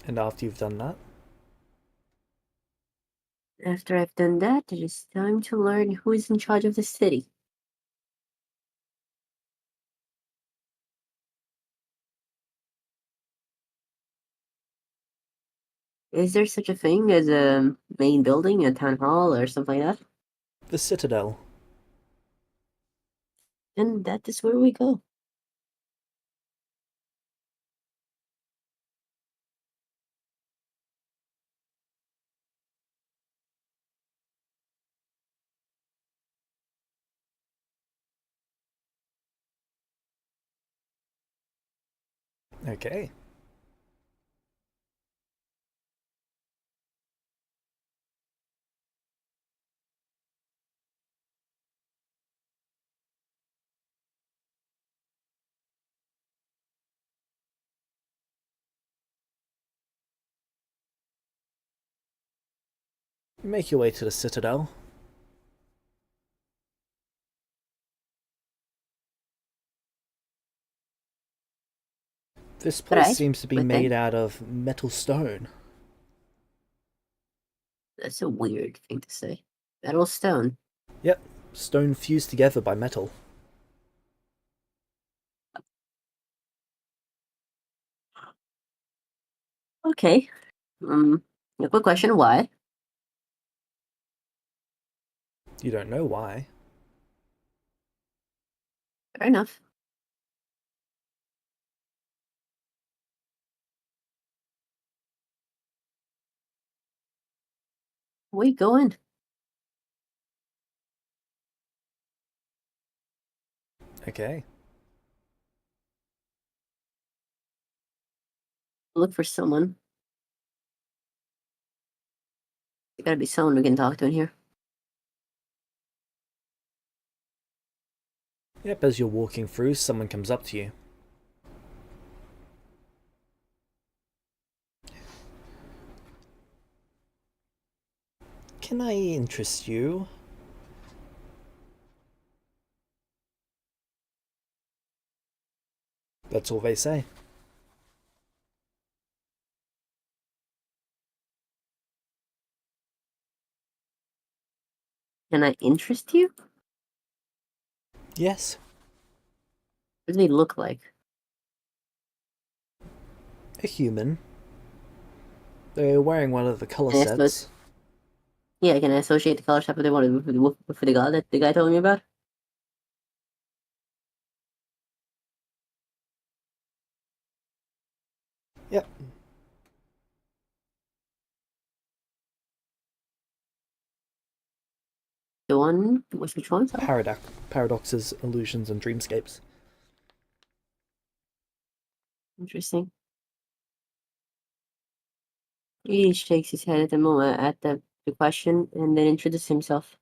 And after you've done that, After I've done that, it is time to learn who is in charge of the city. Is there such a thing as a main building, a town hall, or something like that? the Citadel. And that is where we go. Okay. You make your way to the Citadel. This place Right. seems to be But made then out of metal stone. that's a weird thing to say. Metal stone. Yep, stone fused together by metal. Okay. A quick question, why? You don't know why. Fair enough. Where you going? Okay. Look for someone. There gotta be someone we can talk to in here. Yep, as you're walking through, someone comes up to you. Can I interest you? That's all they say. Can I interest you? Yes. What do they look like? A human. They're wearing one of the color And I suppose, sets. yeah, can I associate the color shop with the one with the guy that the guy told me about? Yep. The one, which one? Sorry. Paradoxes, illusions, and dreamscapes. Interesting. He shakes his head at the moment at the question and then introduces himself.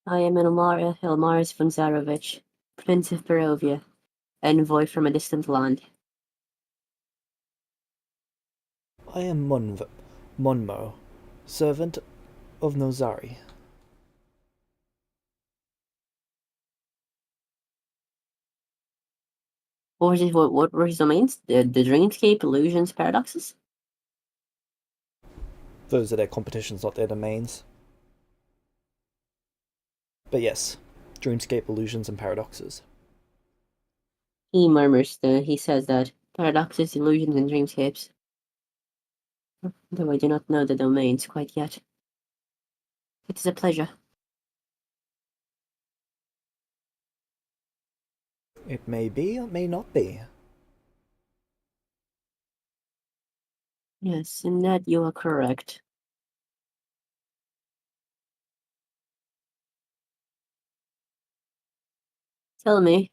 I am Elmaris von Zarovich, Prince of Barovia, envoy from a distant land. I am Monmo, servant of Nozari. What were his domains? The Dreamscape, Illusions, Paradoxes? Those are their competitions, not their domains. But yes, dreamscape, illusions, and paradoxes. He murmurs, he says that Paradoxes, Illusions, and Dreamscapes. Though I do not know the domains quite yet. It is a pleasure. It may be, it may not be. Yes, in that you are correct. Tell me,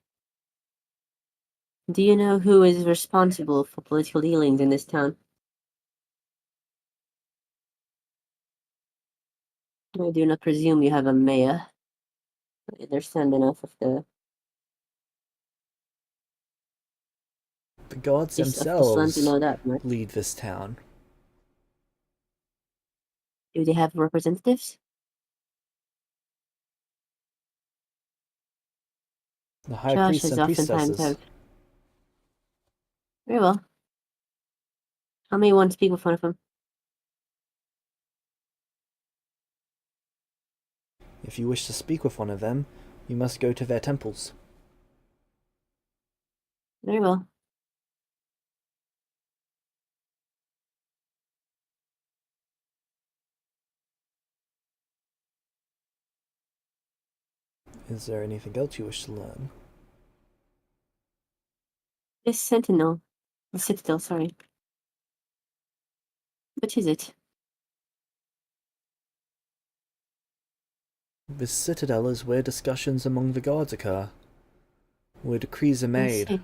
do you know who is responsible for political dealings in this town? I do not presume you have a mayor. I understand enough of The gods this land to themselves know that much. lead this town. Do they have representatives? The high Josh priests has and oftentimes priestesses. have. Very well. How many want to speak with one of them? If you wish to speak with one of them, you must go to their temples. Very well. Is there anything else you wish to learn? This sentinel. The citadel, sorry. What is it? This citadel is where discussions among the gods occur. where decrees are I made, see.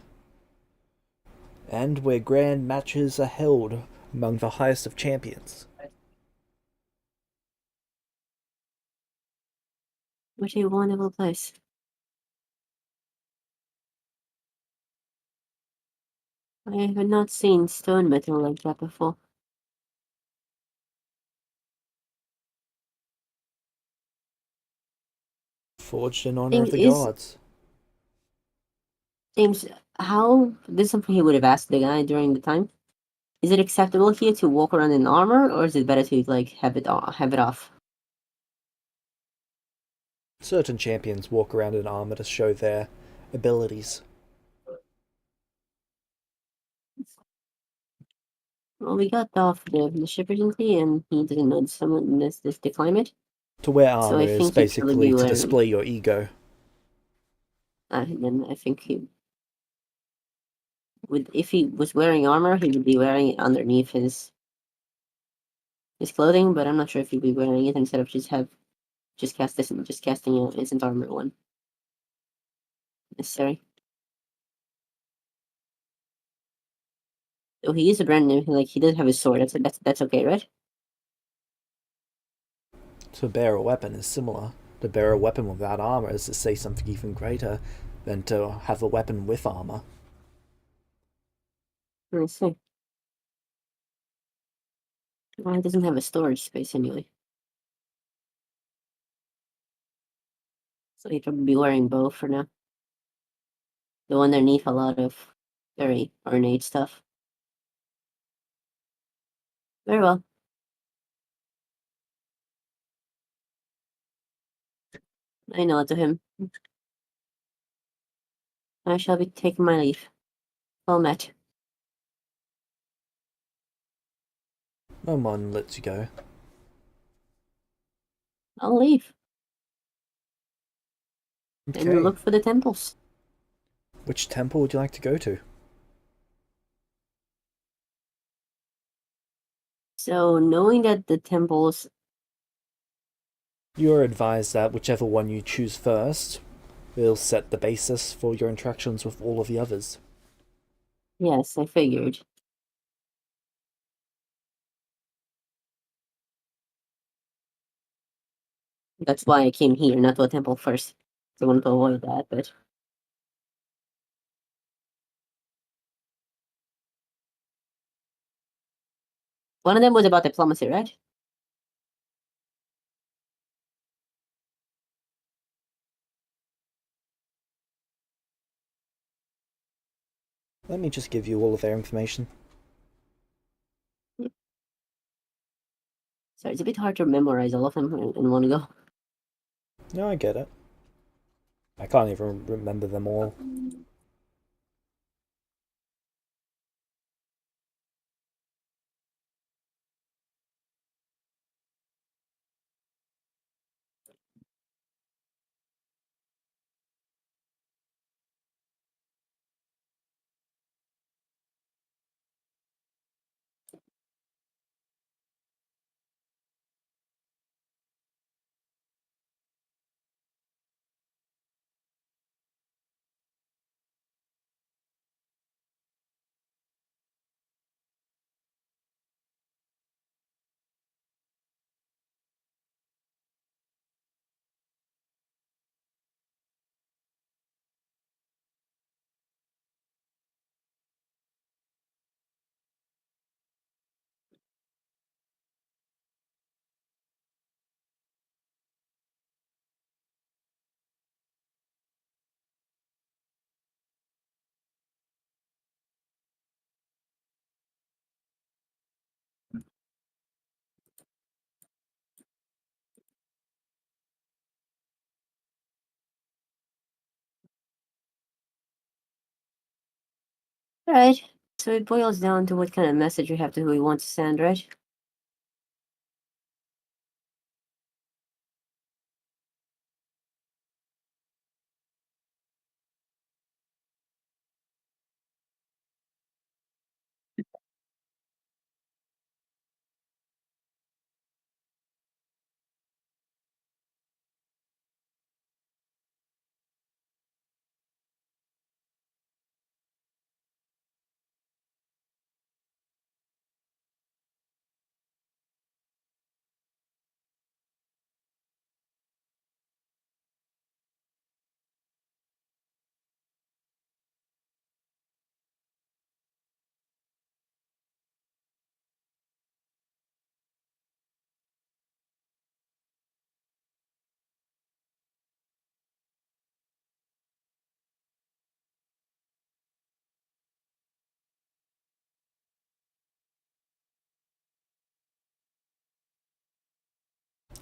and where grand matches are held among the highest of champions. What a wonderful place. I have not seen stone metal like that before. Forged in honor Thing of the is, gods. James, how this is something he would have asked the guy during the time. Is it acceptable here to walk around in armor, or is it better to like have it off? Certain champions walk around in armor to show their abilities. Well, we got off the ship recently, and he didn't know this the climate, To wear so armor I is think he'd probably basically be to wearing. display your ego. Then I think he would, if he was wearing armor, he would be wearing it underneath his clothing. But I'm not sure if he'd be wearing it instead of just casting an instant armor one necessary. So he is a brand new. Like he does have his sword. That's okay, right? To bear a weapon is similar. To bear a weapon without armor is to say something even greater than to have a weapon with armor. I see. Well, he doesn't have a storage space anyway, so he'd probably be wearing both for now. Though underneath a lot of very ornate stuff. Very well. I nod to him. I shall be taking my leave. Well met. Momon lets you go. I'll leave and Okay. look for the temples. Which temple would you like to go to? So, knowing that the temples, You are advised that whichever one you choose first will set the basis for your interactions with all of the others. yes, I figured. That's why I came here, not to a temple first. I wanted to avoid that, but one of them was about diplomacy, right? Let me just give you all of their information. So it's a bit hard to memorize all of them in one go. No, I get it. I can't even remember them all. Alright. So it boils down to what kind of message we have to who we want to send, right?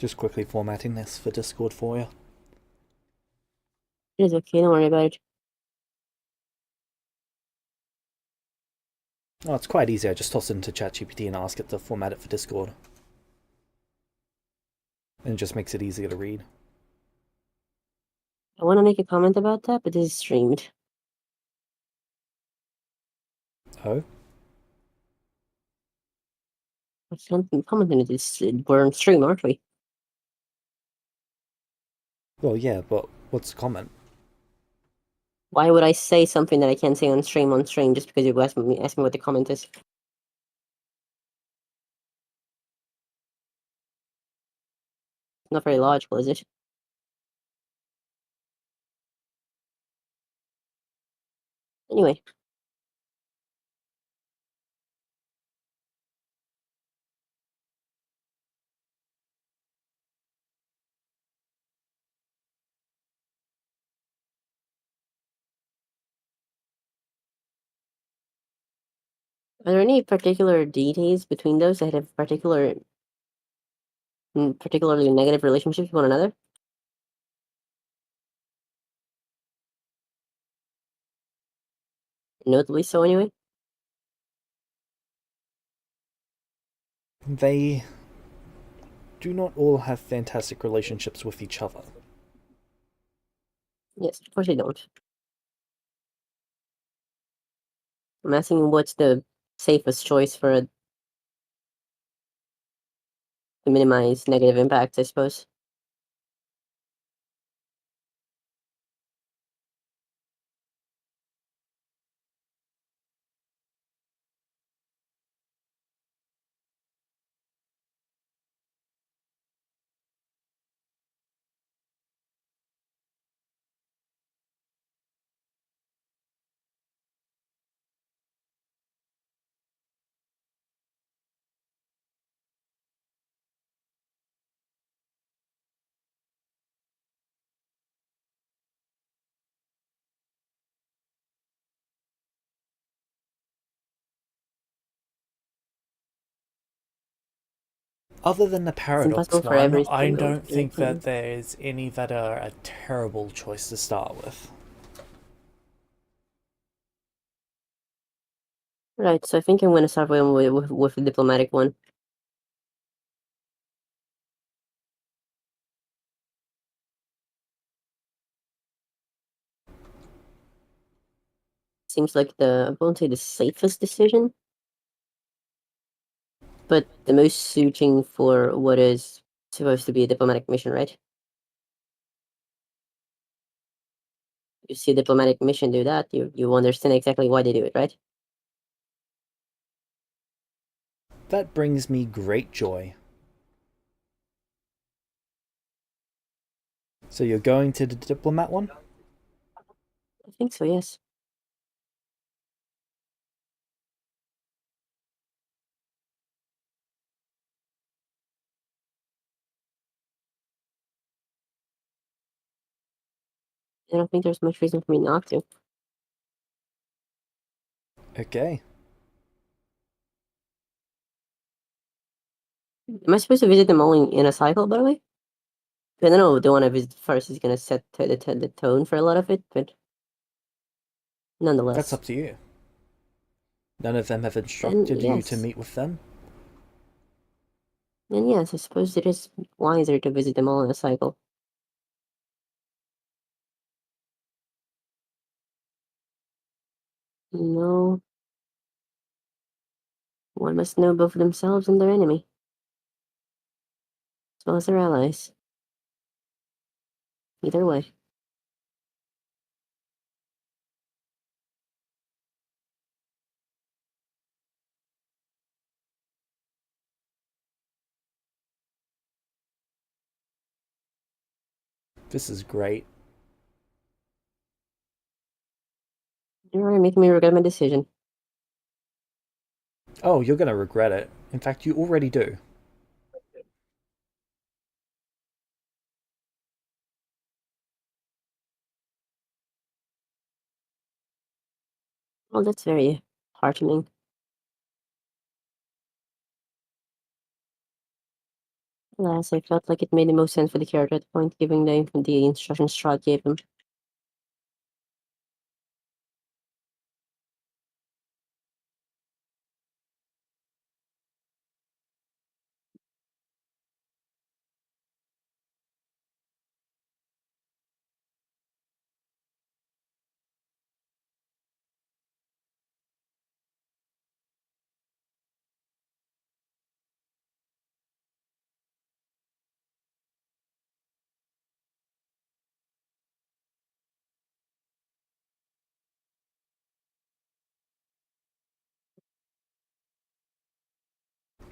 Just quickly formatting this for Discord for you. It is okay, don't worry about it. Oh, it's quite easy. I just toss it into ChatGPT and ask it to format it for Discord. And it just makes it easier to read. I want to make a comment about that, but this is streamed. Oh? I can't comment on it. We're on stream, aren't we? Well, yeah, but what's the comment? Why would I say something that I can't say on stream just because you asked me what the comment is? Not very logical, is it? Anyway. Are there any particular deities between those that have particularly negative relationships with one another? Notably so, anyway. They do not all have fantastic relationships with each other. Yes, of course they don't. I'm asking what's the safest choice to minimize negative impacts, I suppose. Other than the It's paradox impossible for one, every I single don't think thing. that there's any that are a terrible choice to start with. Right, so I think I'm going to start with the diplomatic one. Seems like I won't say the safest decision, but the most suiting for what is supposed to be a diplomatic mission, right? You see a diplomatic mission do that, you understand exactly why they do it, right? That brings me great joy. So you're going to the diplomat one? I think so, yes. I don't think there's much reason for me not to. Okay. Am I supposed to visit them all in a cycle, by the way? I don't know, the one I visit first is going to set the tone for a lot of it, but That's nonetheless. up to you. None of them have Then instructed you to yes. meet with them? Then yes, I suppose it is wiser to visit them all in a cycle. No. One must know both themselves and their enemy, as well as their allies. Either way. This is great. You're making me regret my decision. Oh, you're gonna regret it. In fact, you already do. Well, that's very heartening. Alas, I felt like it made the most sense for the character at the point, giving the instructions Strahd gave him.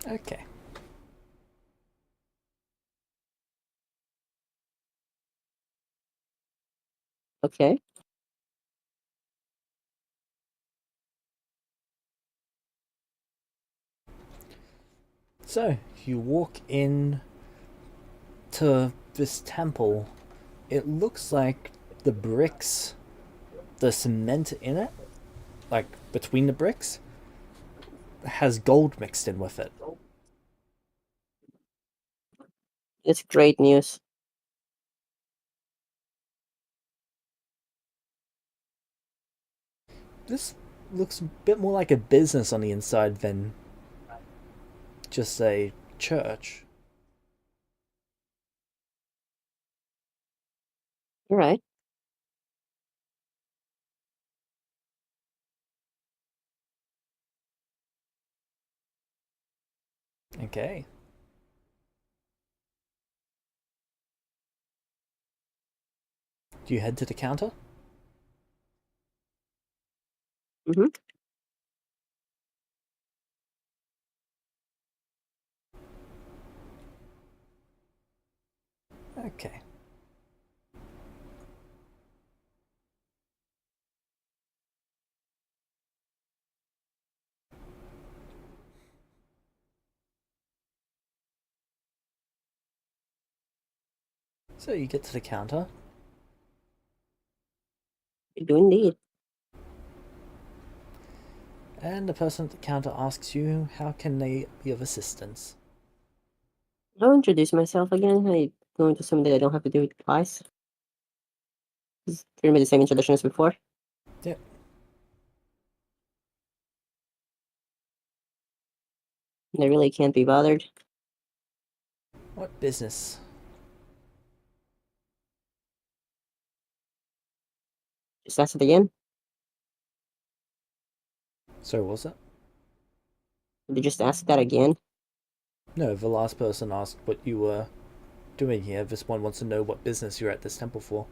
Okay. Okay. So, you walk in to this temple. It looks like the bricks, the cement in it, like between the bricks, has gold mixed in with it. It's great news. This looks a bit more like a business on the inside than just a church. You're right. Okay. Do you head to the counter? Mm-hmm. Okay. So you get to the counter, You do indeed. and the person at the counter asks you how can they be of assistance. I'll introduce myself again. I'm going to assume that I don't have to do it twice. It's pretty much the same introduction as before. Yep. I really can't be bothered. What business? Just ask it again. So was it? Did you just ask that again? No, the last person asked what you were doing here. This one wants to know what business you're at this temple for.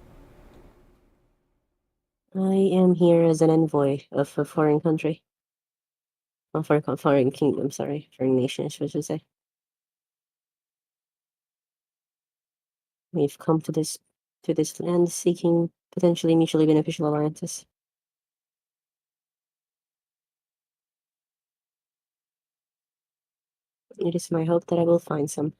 I am here as an envoy of a foreign country. Well, foreign kingdom, sorry. Foreign nation, I should say. We've come to this land seeking potentially mutually beneficial alliances. It is my hope that I will find some.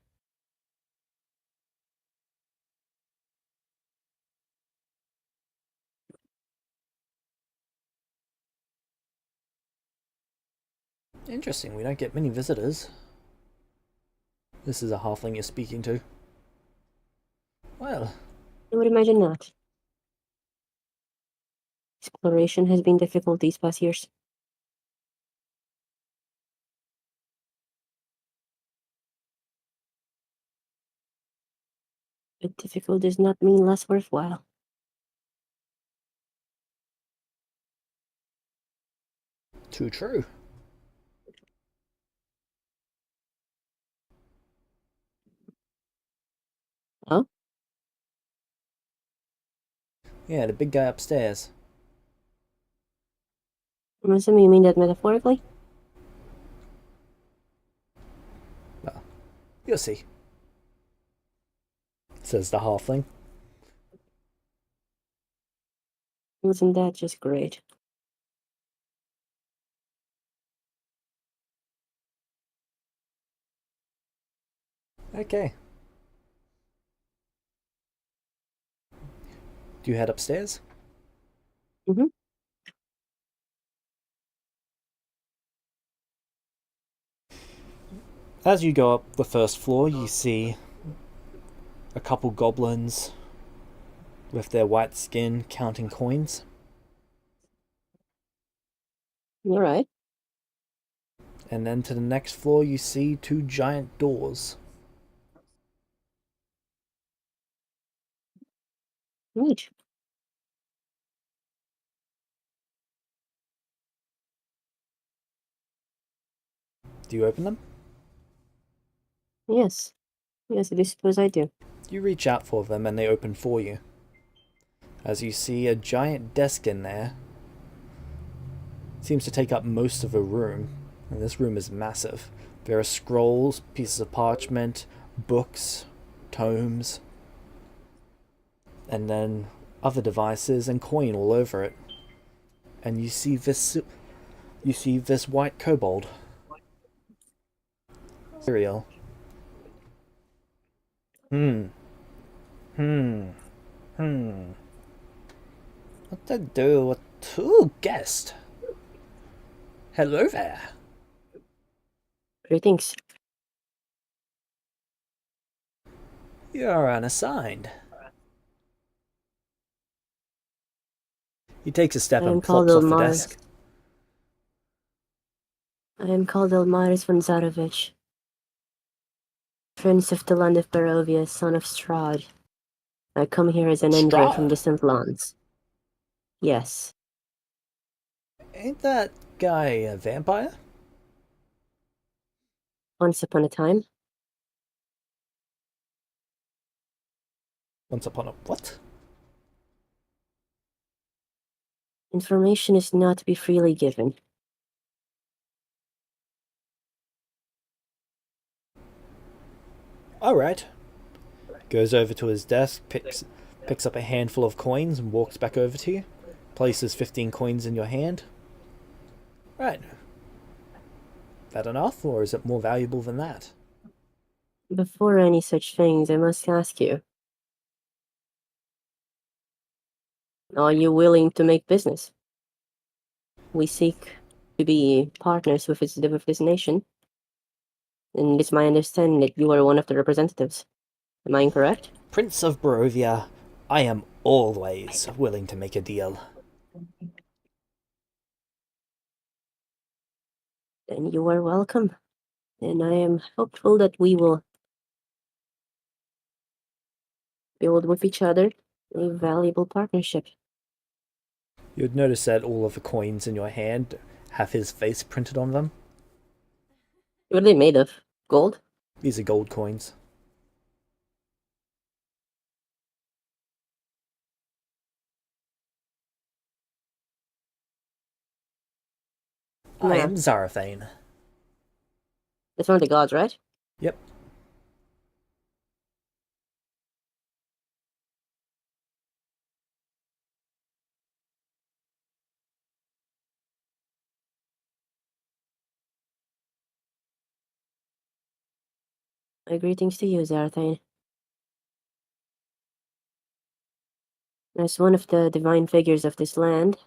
Interesting, we don't get many visitors. This is a halfling you're speaking to. Well, I would imagine not. Exploration has been difficult these past years. But difficult does not mean less worthwhile. too true. Oh? Yeah, the big guy upstairs. I'm assuming you mean that metaphorically? Well, you'll see, says the halfling. Wasn't that just great? Okay. Do you head upstairs? Mm-hmm. As you go up the first floor, you see a couple goblins with their white skin counting coins. All right. And then to the next floor, you see two giant doors. Right. Do you open them? Yes. Yes, I do suppose I do. You reach out for them and they open for you. As you see a giant desk in there. It seems to take up most of a room, and this room is massive. There are scrolls, pieces of parchment, books, tomes, and then other devices and coin all over it. And you see this white kobold. Cereal. Hmm. Hmm. Hmm. What to do with two guests? Hello there. Greetings. You're unassigned. He takes a step I am and called plops off the Elmar. desk. I am called Elmaris von Zarovich, Prince of the land of Barovia, son of Strahd. I come here as an envoy from Strahd? distant lands. Yes. Ain't that guy a vampire? Once upon a time, Once upon a what? information is not to be freely given. Alright. Goes over to his desk, picks up a handful of coins and walks back over to you. Places 15 coins in your hand. Right. That enough, or is it more valuable than that? Before any such things, I must ask you, are you willing to make business? We seek to be partners with this nation, and it's my understanding that you are one of the representatives. Am I incorrect? Prince of Barovia, I am always willing to make a deal. Then you are welcome. And I am hopeful that we will build with each other a valuable partnership. You'd notice that all of the coins in your hand have his face printed on them. What are they made of? Gold? These are gold coins. I Nah, am Zarathane. it's one of the gods, right? Yep. My greetings to you, Zarathane. As one of the divine figures of this land,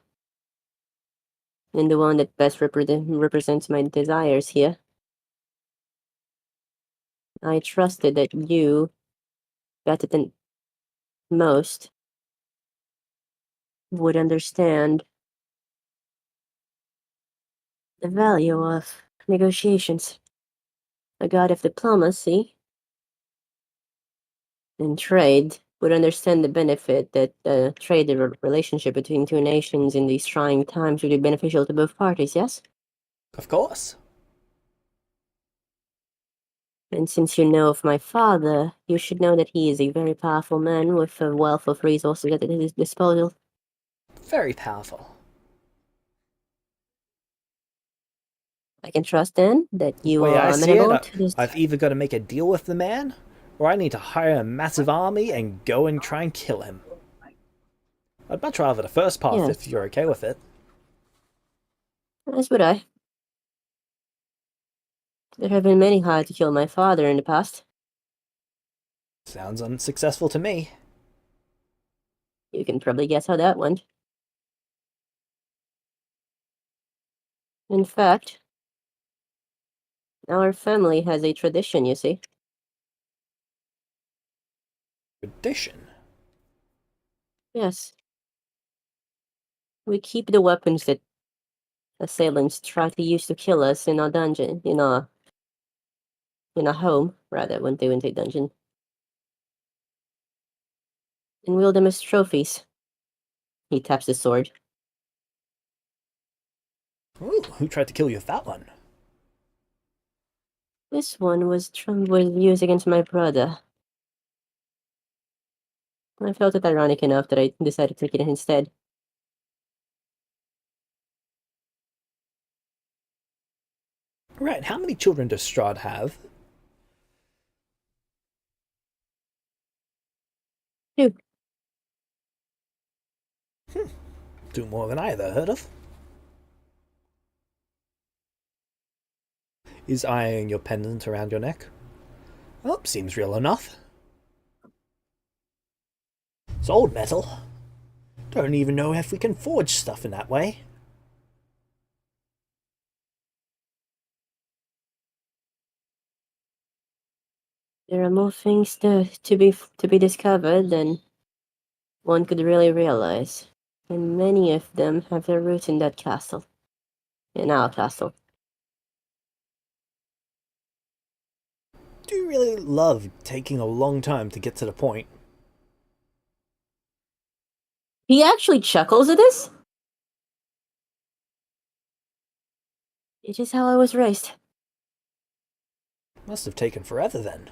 and the one that best represents my desires here, I trusted that you, better than most, would understand the value of negotiations. A god of diplomacy and trade would understand the benefit that the trade relationship between two nations in these trying times would be beneficial to both parties, yes? Of course. And since you know of my father, you should know that he is a very powerful man with a wealth of resources at his disposal. Very powerful. I can trust then that The you way I are see it, amenable to this. I've either got to make a deal with the man, or I need to hire a massive army and go and try and kill him. I'd much rather the first path if Yes, you're okay with it. as would I. There have been many hired to kill my father in the past. Sounds unsuccessful to me. You can probably guess how that went. In fact, our family has a tradition, you see. Tradition? Yes. We keep the weapons that assailants try to use to kill us in our dungeon, in our home, rather, when they went to dungeon. And wield them as trophies. He taps his sword. Ooh, who tried to kill you with that one? This one was used against my brother. I felt it ironic enough that I decided to take it instead. Right, how many children does Strahd have? 2. Two more than I ever heard of. Is eyeing your pendant around your neck? Oh, seems real enough. It's old metal. Don't even know if we can forge stuff in that way. There are more things to be discovered than one could really realize, and many of them have their roots in that castle. In our castle. Do you really love taking a long time to get to the point? He actually chuckles at this? It is how I was raised. Must have taken forever then.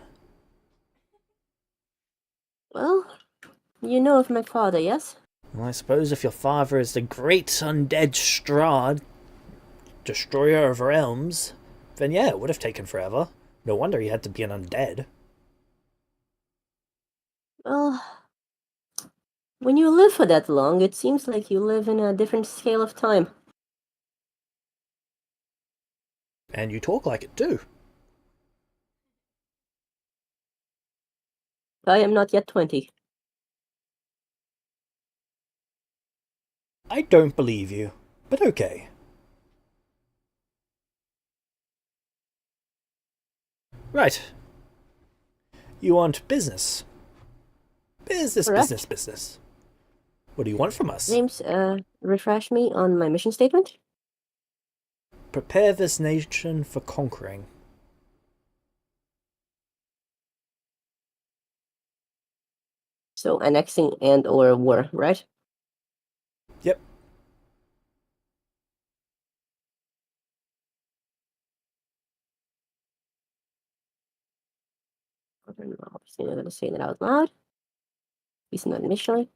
Well, you know of my father, yes? Well, I suppose if your father is the great undead Strahd, destroyer of realms, then yeah, it would have taken forever. No wonder he had to be an undead. Well, when you live for that long, it seems like you live in a different scale of time. And you talk like it too. I am not yet 20. I don't believe you, but okay. Right. You want business. Business, business, Correct? business. What do you want from us? James, refresh me on my mission statement? Prepare this nation for conquering. So, annexing and/or war, right? Yep. Obviously, I'm not gonna say that out loud. At least not initially.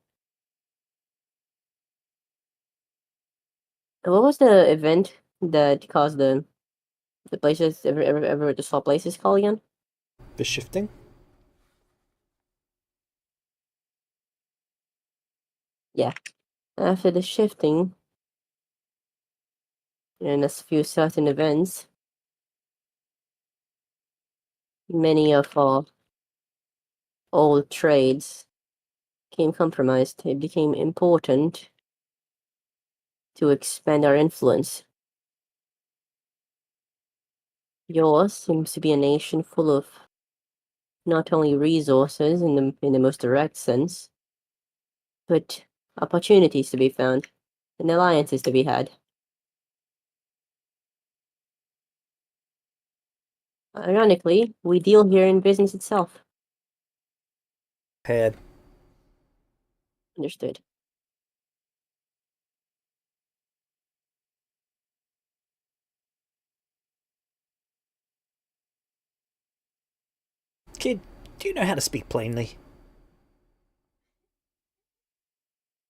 And what was the event that caused the places ever the swap places call again? The shifting? Yeah. After the shifting and a few certain events, many of our old trades became compromised. It became important to expand our influence. Yours seems to be a nation full of not only resources in the most direct sense, but opportunities to be found and alliances to be had. Ironically, we deal here in business itself. Head. Understood. Kid, do you know how to speak plainly?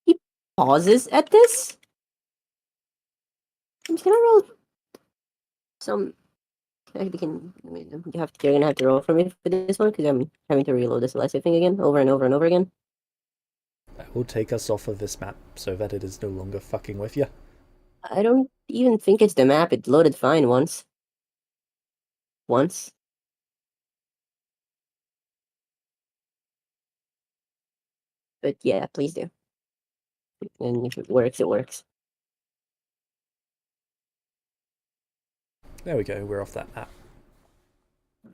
He pauses at this. I'm just gonna roll some. I can. I mean, you're gonna have to roll for me for this one because I'm having to reload this Celestia thing again, over and over and over again. I will take us off of this map so that it is no longer fucking with you. I don't even think it's the map. It loaded fine once. Once. But yeah, please do. And if it works, it works. There we go, we're off that map.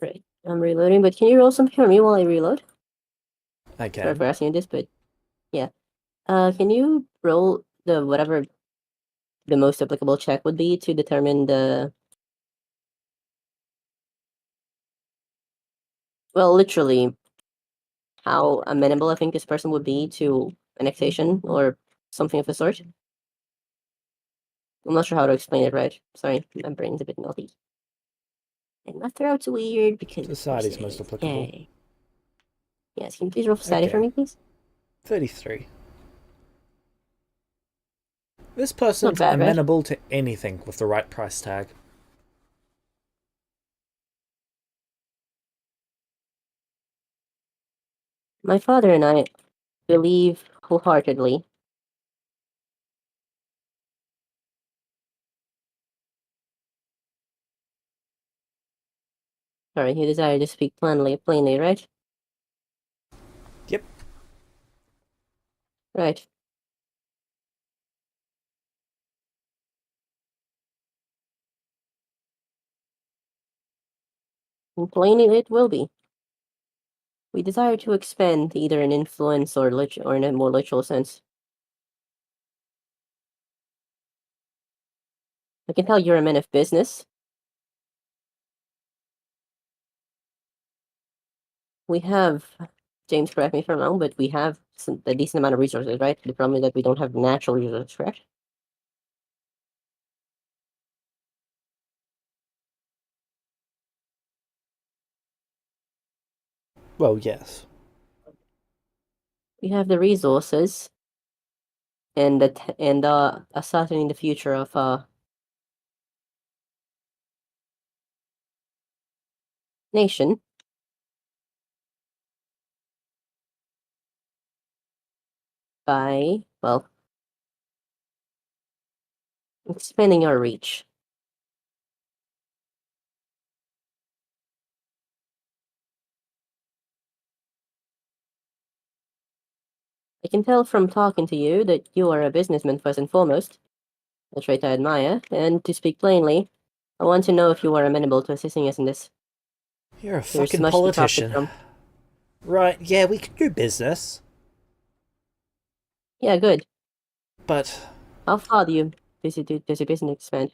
Right. I'm reloading, but can you roll some for me while I reload? I Sorry can. for asking you this, but yeah. Can you roll the whatever the most applicable check would be to determine the literally how amenable I think this person would be to annexation or something of the sort? I'm not sure how to explain it right. Sorry, my brain's a bit melty. And my throat's weird because of Society's most horses. applicable. Yay. Yes, can you please roll for society for Okay. me, please? 33. This Not person's bad, right? amenable to anything with the right price tag. My father and I believe wholeheartedly. Sorry, you desire to speak plainly, right? Yep. Right. And plainly it will be. We desire to expend either an influence or in a more literal sense. I can tell you're a man of business. We have, James, correct me if I'm wrong, but we have a decent amount of resources, right? The problem is that we don't have natural resources, correct? Well, yes. We have the resources and ascertaining the future of nation by, well, expanding our reach. I can tell from talking to you that you are a businessman first and foremost, a trait I admire, and to speak plainly, I want to know if you are amenable to assisting us in this. You're a There's fucking much to profit politician. from. Right, yeah, we could do business. Yeah, good. But, How far does your business expand?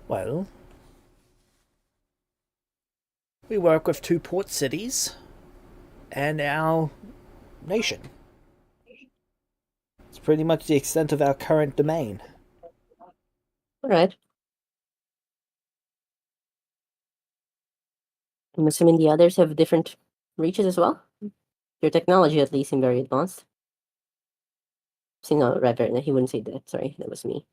well, we work with 2 port cities and our nation. It's pretty much the extent of our current domain. Alright. I'm assuming the others have different reaches as well? Your technology at least seems very advanced. See, no, rather, he wouldn't say that. Sorry, that was me.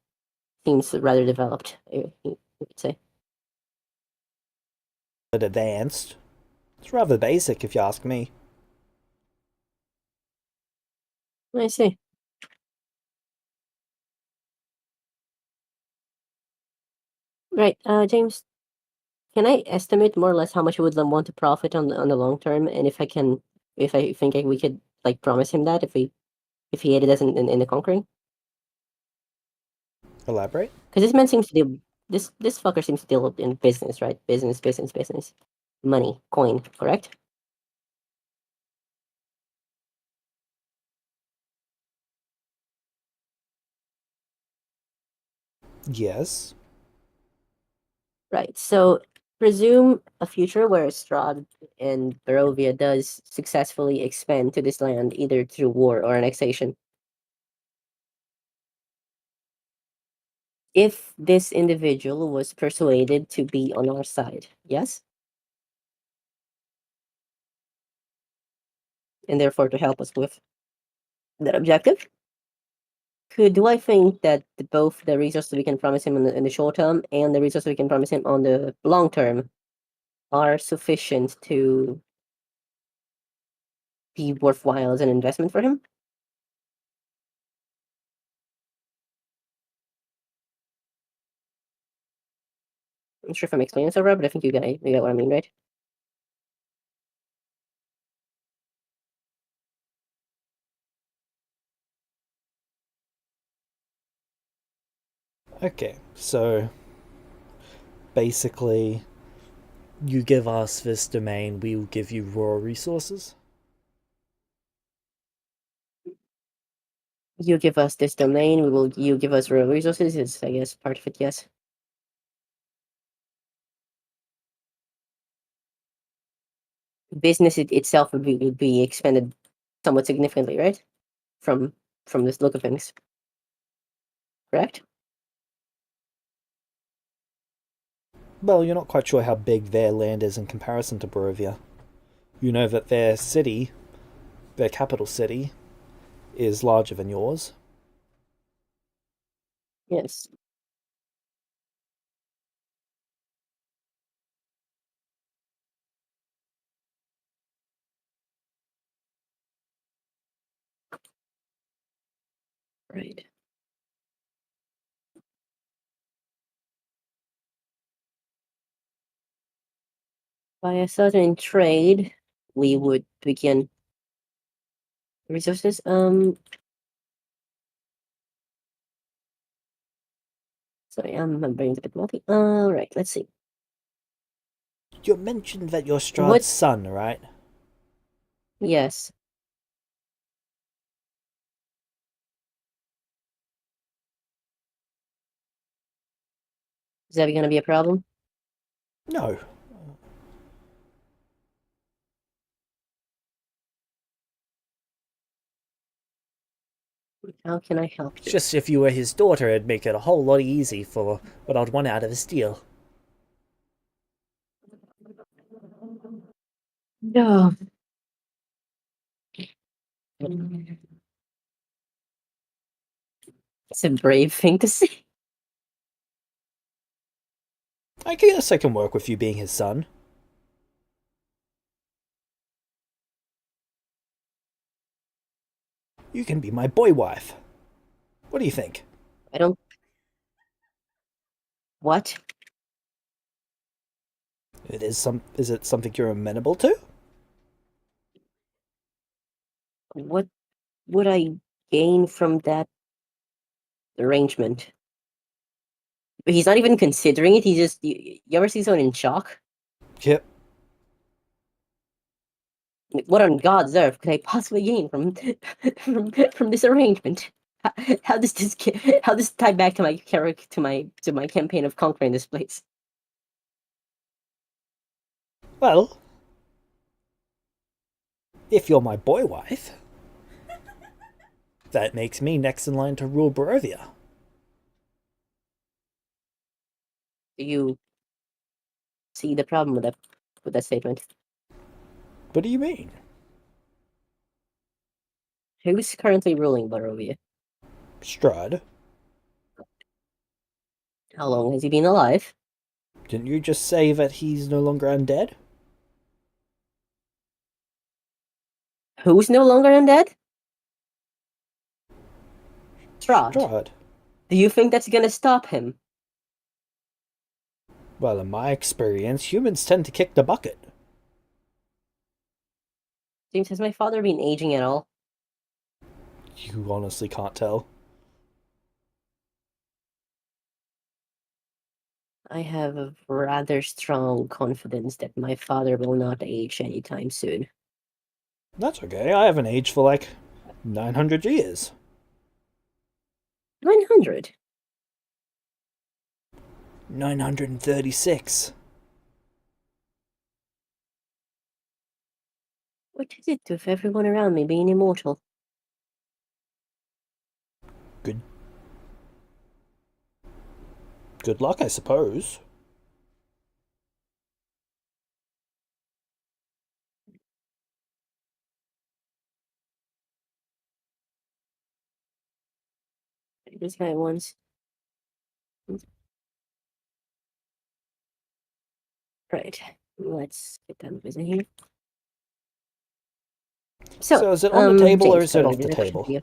Seems rather developed, you could say. But advanced. It's rather basic, if you ask me. I see. Right, James, can I estimate more or less how much you would want to profit on the long term, and if I think we could like promise him that if he aided us in the conquering? Elaborate? Because this man seems to deal this fucker seems to deal in business, right? Business, money, coin, correct? Yes. Right. So presume a future where Strahd and Barovia does successfully expand to this land either through war or annexation. If this individual was persuaded to be on our side, yes? And therefore to help us with that objective? Do I think that both the resources we can promise him in the short term and the resources we can promise him on the long term are sufficient to be worthwhile as an investment for him? I'm not sure if I'm explaining this over, but I think you get what I mean, right? Okay, so basically, you give us this domain, we will give you raw resources. You give us this domain, you give us real resources, is I guess part of it, yes. Business itself would be expanded somewhat significantly, right? From this look of things. Correct? Well, you're not quite sure how big their land is in comparison to Barovia. You know that their city, their capital city, is larger than yours. Yes. Right. By a certain trade, we would begin resources. Sorry, my brain's a bit multi. Right, let's see. You mentioned that you're What? Strahd's son, right? Yes. Is that gonna be a problem? No. How can I help It's you? just if you were his daughter, it'd make it a whole lot easy for what I'd want out of this deal. No. It's a brave thing to say. I guess I can work with you being his son. You can be my boy wife. What do you think? I don't. What? Is it something you're amenable to? What would I gain from that arrangement? He's not even considering it. He just. You ever see someone in shock? Yep. What on God's earth could I possibly gain from from this arrangement? How does this how does this tie back to my character to my campaign of conquering this place? Well, if you're my boy wife, that makes me next in line to rule Barovia. Do you see the problem with that statement? What do you mean? Who's currently ruling Barovia? Strahd? How long has he been alive? Didn't you just say that he's no longer undead? Who's no longer undead? Strahd. Strahd. Do you think that's gonna stop him? Well, in my experience, humans tend to kick the bucket. James, has my father been aging at all? You honestly can't tell. I have a rather strong confidence that my father will not age anytime soon. That's okay, I haven't aged for like 900 years. 900? 936. What is it with everyone around me being immortal? Good. Good luck, I suppose. This guy wants. Right. Let's get down to business here. So is it on the table or James, is it pardon me, off the there's a question for table? you.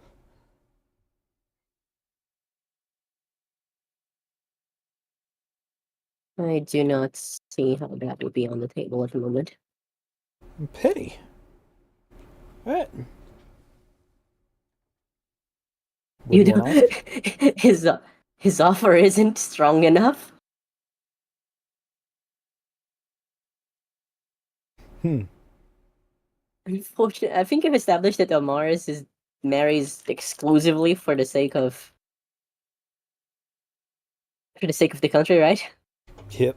I do not see how that would be on the table at the moment. Pity. Right. What do You you want to ask? don't. His offer isn't strong enough. Hmm. Unfortunately, I think I've established that Amaris is marries exclusively for the sake of the country, right? Yep.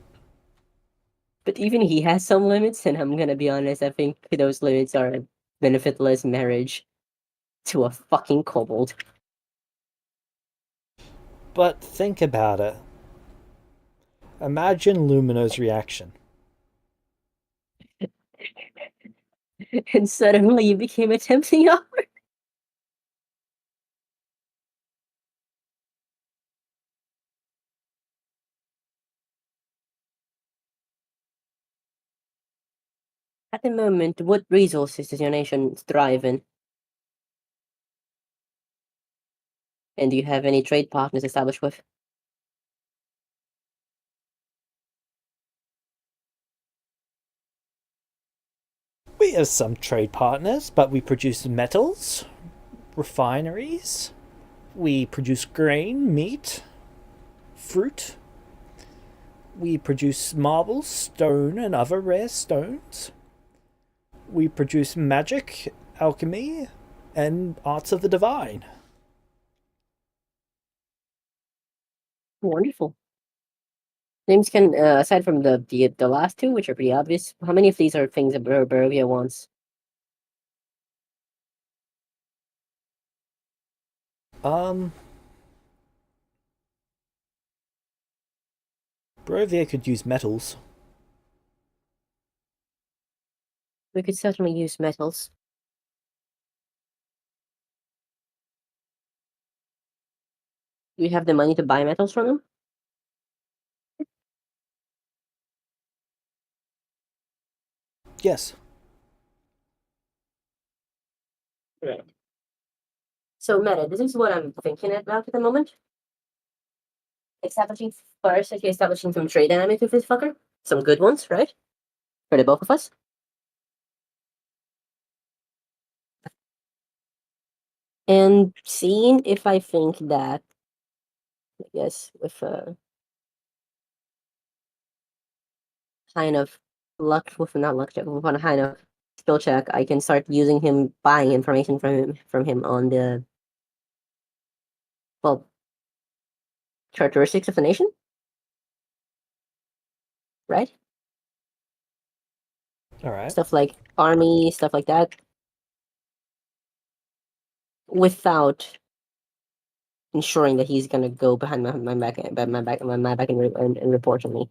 But even he has some limits, and I'm gonna be honest, I think those limits are a benefitless marriage to a fucking kobold. But think about it. Imagine Lumino's reaction. And suddenly you became a tempting offer. At the moment, what resources does your nation thrive in? And do you have any trade partners established with? We have some trade partners, but we produce metals, refineries, we produce grain, meat, fruit. We produce marble, stone, and other rare stones. We produce magic, alchemy, and arts of the divine. Wonderful. James, can aside from the last two, which are pretty obvious, how many of these are things that Barovia wants? Barovia could use metals. We could certainly use metals. Do we have the money to buy metals from them? Yes. Right. So, Meta, this is what I'm thinking about at the moment. Establishing first, actually establishing some trade dynamics with this fucker. Some good ones, right? For the both of us. And seeing if I think that, I guess, with a kind of luck, with not luck check, with a kind of skill check, I can start using him, buying information from him on the, well, characteristics of the nation, right? All right. Stuff like army, stuff like that, without ensuring that he's gonna go behind my back, and report on me.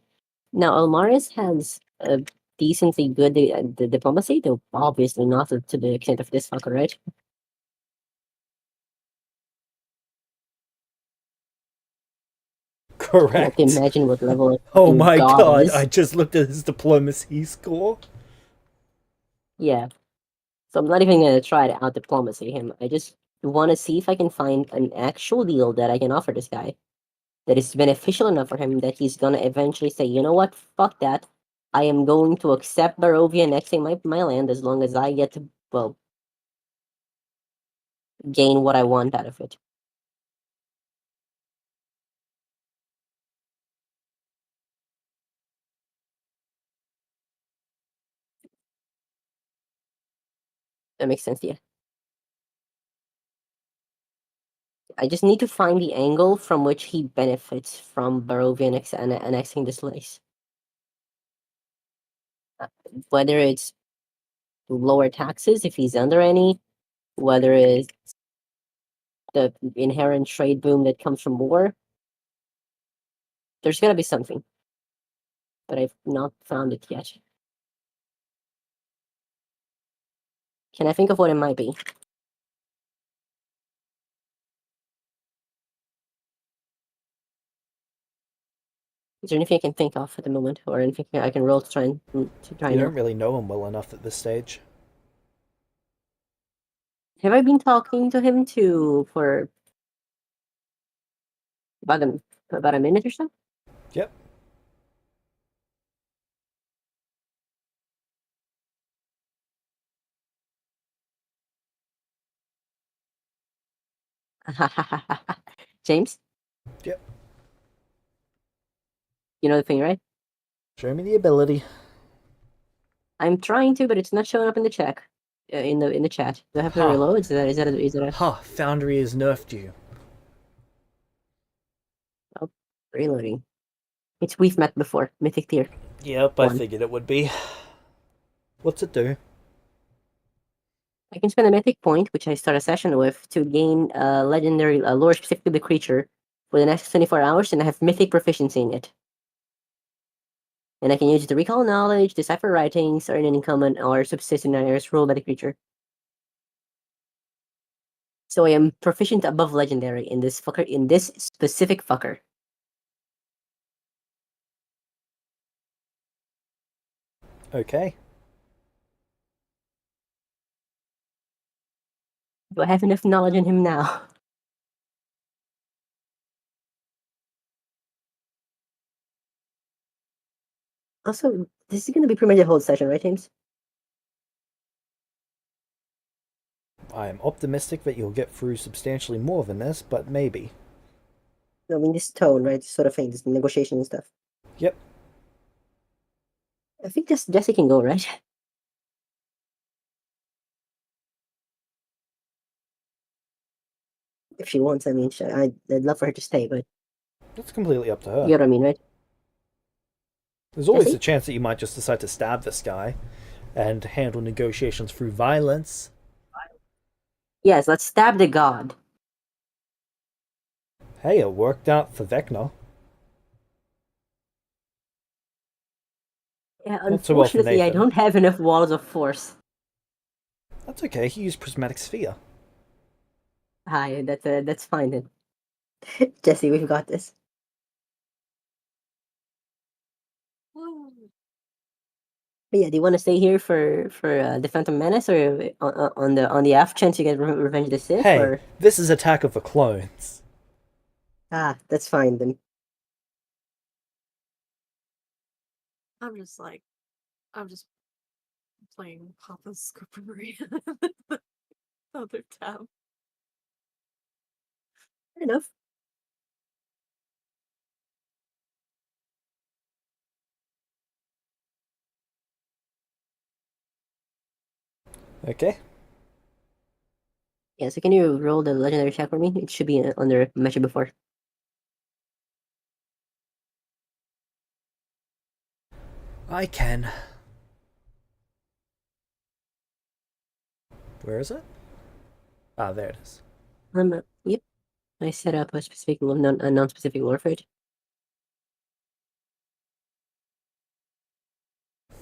Now, Almaris has a decently good the diplomacy, though obviously not to the extent of this fucker, right? Can't Correct. imagine what level of Oh fucking my god god, is. I just looked at his diplomacy score. Yeah. So I'm not even gonna try to out diplomacy him. I just want to see if I can find an actual deal that I can offer this guy that is beneficial enough for him that he's gonna eventually say, you know what, fuck that. I am going to accept Barovia annexing my land as long as I get to, well, gain what I want out of it. That makes sense, yeah. I just need to find the angle from which he benefits from Barovia annexing this place. Whether it's lower taxes if he's under any, whether it's the inherent trade boom that comes from war. There's gotta be something, but I've not found it yet. Can I think of what it might be? Is there anything I can think of at the moment, or anything I can roll to try and You know? don't really know him well enough at this stage. Have I been talking to him for about a minute or so? Yep. James, Yep. you know the thing, right? Show me the ability. I'm trying to, but it's not showing up in the check. in the chat. Do I have to Huh. reload? Is that a Ha! Foundry has nerfed you. reloading? We've met before. Mythic tier. Yep, I One. figured it would be. What's it do? I can spend a mythic point, which I start a session with, to gain legendary lore specific to the creature for the next 24 hours, and I have mythic proficiency in it. And I can use it to recall knowledge, decipher writings, earn an income, or subsist scenarios rolled by the creature. So I am proficient above legendary in this fucker, in this specific fucker. Okay. Do I have enough knowledge in him now? Also, this is going to be pretty much a whole session, right, James? I am optimistic that you'll get through substantially more than this, but maybe. I mean, this tone, right? This sort of thing, this negotiation and stuff. Yep. I think just Jessie can go, right? If she wants, I mean, I'd love for her to stay, but That's completely up to her. you know what I mean, right? There's always Jesse? a chance that you might just decide to stab this guy and handle negotiations through violence. Yes, let's stab the god. Hey, it worked out for Vecna. Yeah, Not so well for unfortunately, I Nathan. don't have enough walls of force. That's okay, he used Prismatic Sphere. Hi, that's fine then. Jesse, we've got this. Woo. But yeah, do you want to stay here for the Phantom Menace, or on the off chance you get Revenge of the Sith? Hey, Or this is Attack of the Clones. that's fine then. I'm just playing Papa's Scoopery. Other tab. Fair enough. Okay. Yeah, so can you roll the legendary check for me? It should be under mentioned before. I can. Where is it? Ah, there it is. Yep. I set up a specific a non-specific lore for it.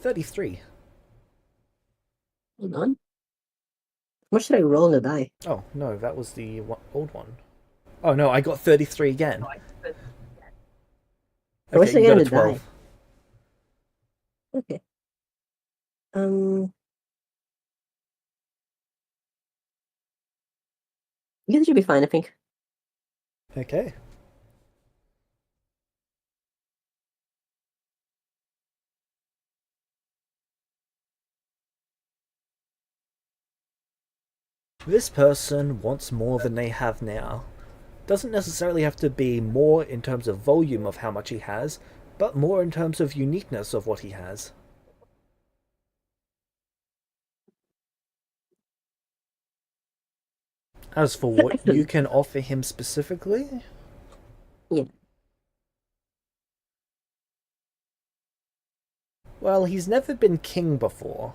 33. Hold on. What should I roll in the die? Oh, no, that was the old one. Oh, no, I got 33 again. What's Okay, the you got end a of the die? 12. Okay. Yeah, that should be fine, I think. Okay. This person wants more than they have now. Doesn't necessarily have to be more in terms of volume of how much he has, but more in terms of uniqueness of what he has. As for what you can offer him specifically, Yeah. well, he's never been king before.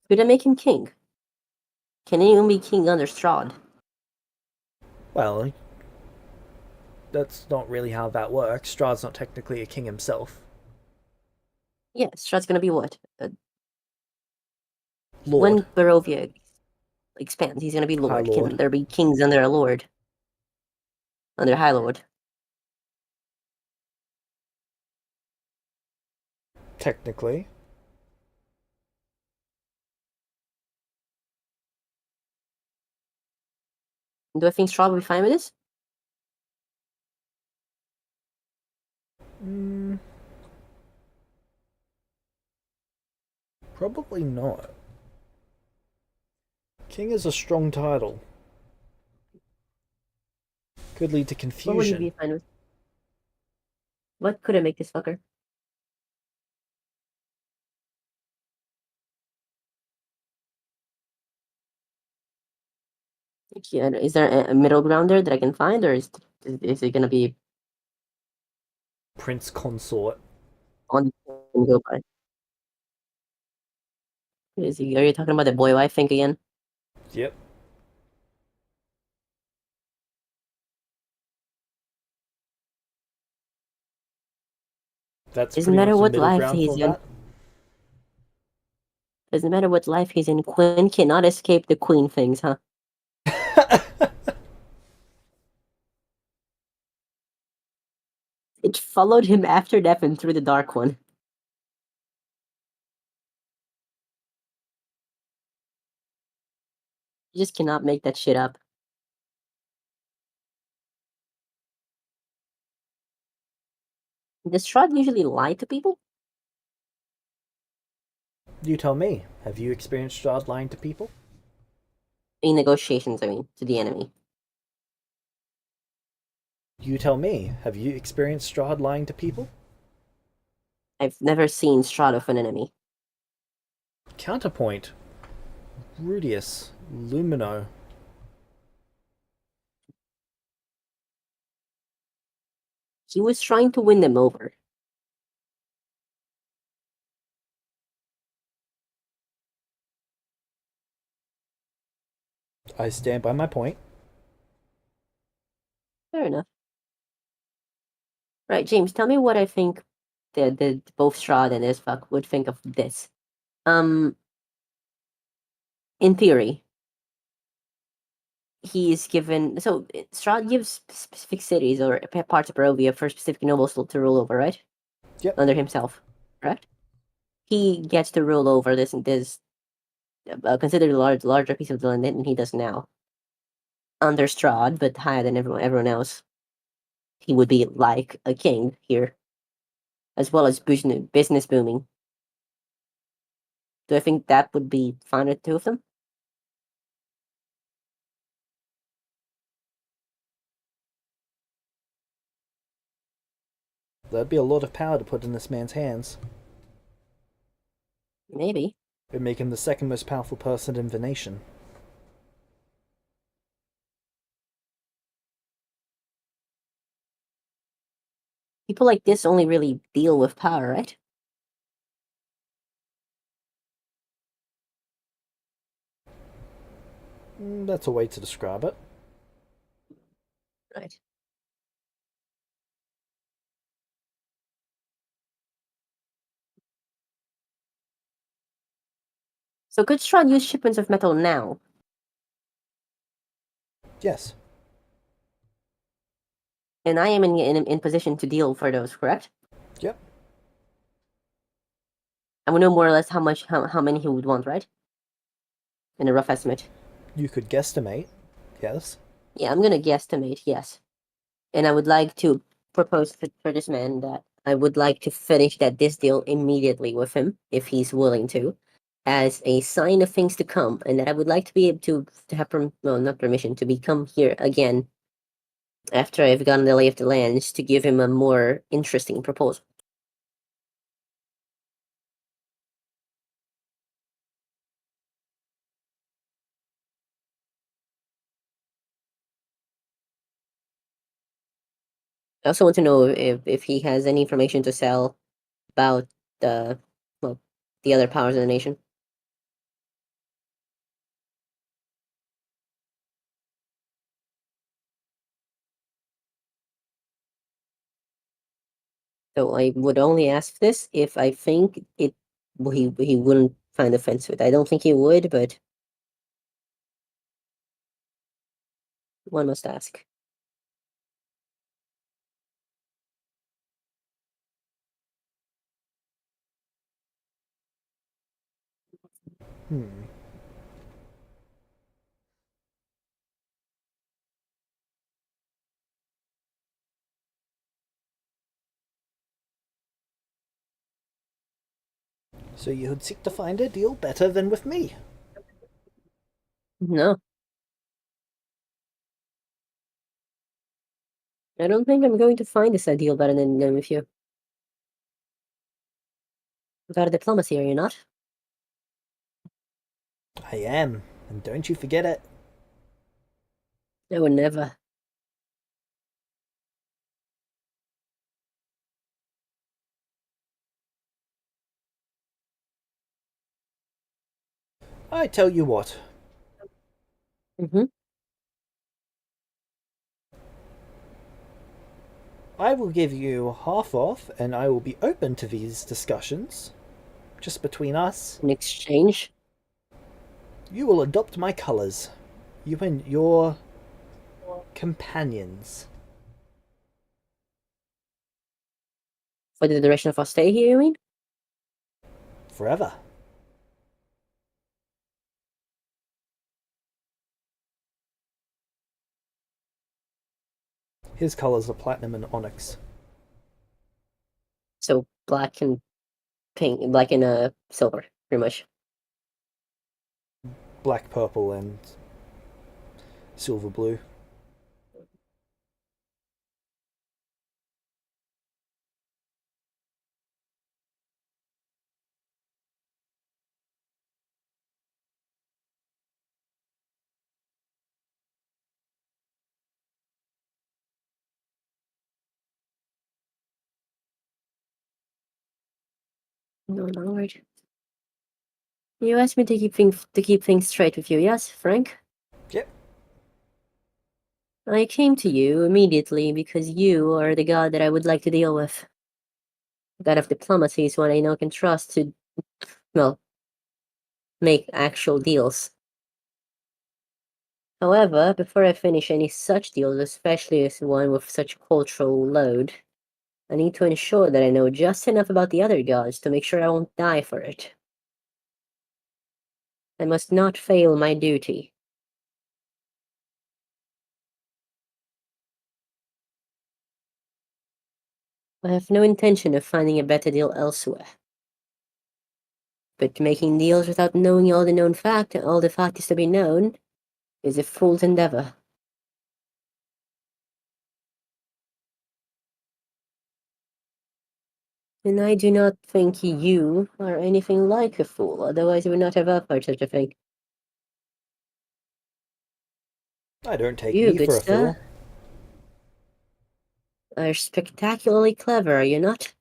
Could I make him king? Can anyone be king under Strahd? Well, that's not really how that works. Strahd's not technically a king himself. Yeah, Strahd's gonna be what? Lord. When Barovia expands, he's gonna be High lord. Lord. Can there be kings under a lord? Under High Lord? Technically. Do I think Strahd will be fine with this? Probably not. King is a strong title. Could lead to What would he confusion. be fine with? What could I make this fucker? Like, is there a middle ground there that I can find, or is it gonna be Prince consort. on go by? Are you talking about the boy wife thing again? Yep. That's Doesn't pretty matter much the what middle life ground he's for in. Doesn't matter what life he's in. Quinn cannot escape the queen things, huh? that. It followed him after death and through the dark one. You just cannot make that shit up. Does Strahd usually lie to people? You tell me. Have you experienced Strahd lying to people? In negotiations, I mean, to the enemy. You tell me. Have you experienced Strahd lying to people? I've never seen Strahd of an enemy. Counterpoint. Rudius. Lumino. He was trying to win them over. I stand by my point. Fair enough. Right, James, tell me what I think the both Strahd and Isfak would think of this. In theory, he is given Strahd gives specific cities or parts of Barovia for specific nobles to rule over, right? Yep. Under himself, correct? He gets to rule over this considered larger piece of the land than he does now. Under Strahd, but higher than everyone else. He would be like a king here, as well as business booming. Do I think that would be fine with the two of them? That'd be a lot of power to put in this man's hands. Maybe. It'd make him the second most powerful person in the nation. People like this only really deal with power, right? That's a way to describe it. Right. So could Strahd use shipments of metal now? Yes. And I am in position to deal for those, correct? Yep. And we know more or less how many he would want, right? In a rough estimate. You could guesstimate. Yes. Yeah, I'm gonna guesstimate, yes. And I would like to propose for this man that I would like to finish this deal immediately with him, if he's willing to, as a sign of things to come, and that I would like to be able to have not permission to become here again after I've gotten the lay of the lands to give him a more interesting proposal. I also want to know if he has any information to sell about the well the other powers of the nation. So I would only ask this if I think he wouldn't find offense with. I don't think he would, but one must ask. Hmm. So you would seek to find a deal better than with me? No, I don't think I'm going to find this ideal better than with you. You got a diplomacy, are you not? I am, and don't you forget it. I would never. I tell you what, Mm-hmm. I will give you half off, and I will be open to these discussions. Just between us, In exchange you will adopt my colours. You and your companions. for the duration of our stay here, you mean? Forever. His colours are platinum and onyx. So black and pink, black and silver, pretty much. Black, purple, and silver blue. No, Lord. You asked me to keep things straight with you, yes, Frank? Yep. I came to you immediately because you are the god that I would like to deal with. The god of diplomacy is one I know can trust to, well, make actual deals. However, before I finish any such deals, especially as one with such cultural load, I need to ensure that I know just enough about the other gods to make sure I won't die for it. I must not fail my duty. I have no intention of finding a better deal elsewhere. But making deals without knowing all the facts to be known, is a fool's endeavor. And I do not think you are anything like a fool, otherwise you would not have offered such a thing. I don't take You, me good for a sir, fool. are spectacularly clever, are you not?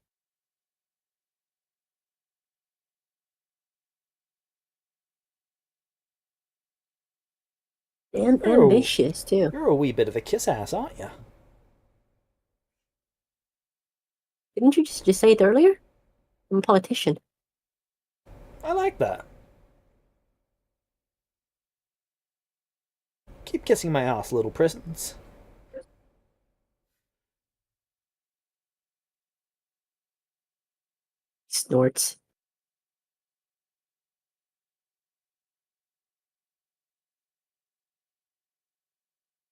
And You're, ambitious, too. you're a wee bit of a kiss ass, aren't you? Didn't you just say it earlier? I'm a politician. I like that. Keep kissing my ass, little prince. Snorts.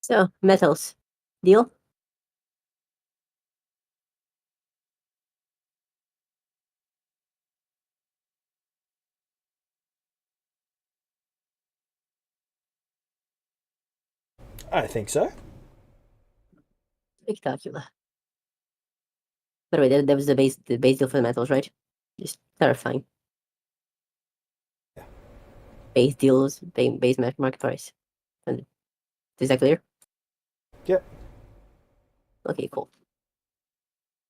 So, metals. Deal? I think so. Spectacular. By the way, that was the base deal for the metals, right? Just clarifying. Yeah. Base deals, base market price. And is that clear? Yep. Okay, cool.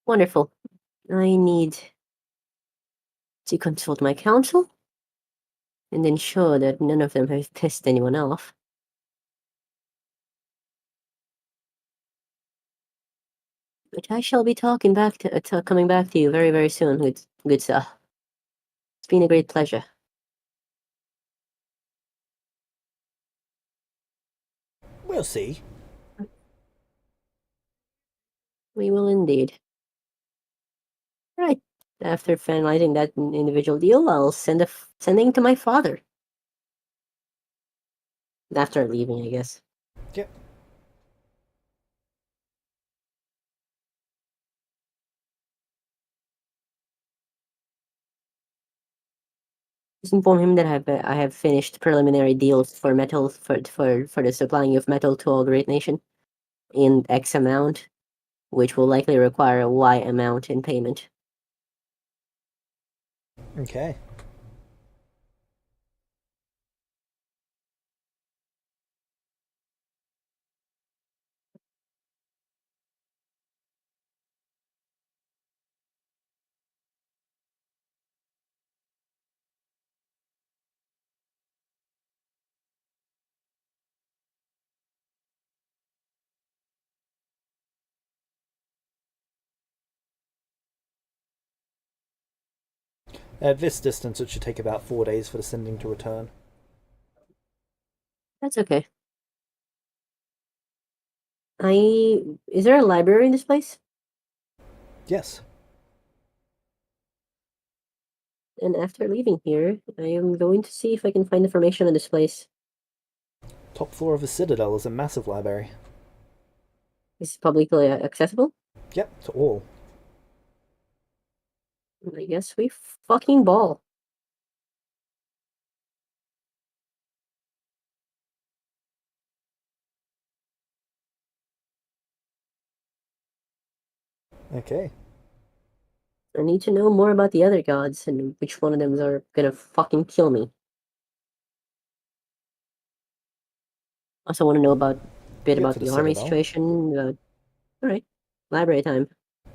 Wonderful. I need to consult my council and ensure that none of them have pissed anyone off. But I shall be coming back to you very, very soon, good sir. It's been a great pleasure. We'll see. We will indeed. Right. After finalizing that individual deal, I'll sending to my father. After leaving, I guess. Yep. Just inform him that I have finished preliminary deals for metal for the supplying of metal to all Great Nation in X amount, which will likely require a Y amount in payment. Okay. At this distance, it should take about 4 days for the sending to return. That's okay. Is there a library in this place? Yes. And after leaving here, I am going to see if I can find information on this place. Top floor of the Citadel is a massive library. Is it publicly accessible? Yep, to all. I guess we fucking ball. Okay. I need to know more about the other gods and which one of them are gonna fucking kill me. Also want to know about a bit Get about to the the army Citadel. situation. Alright. Library time.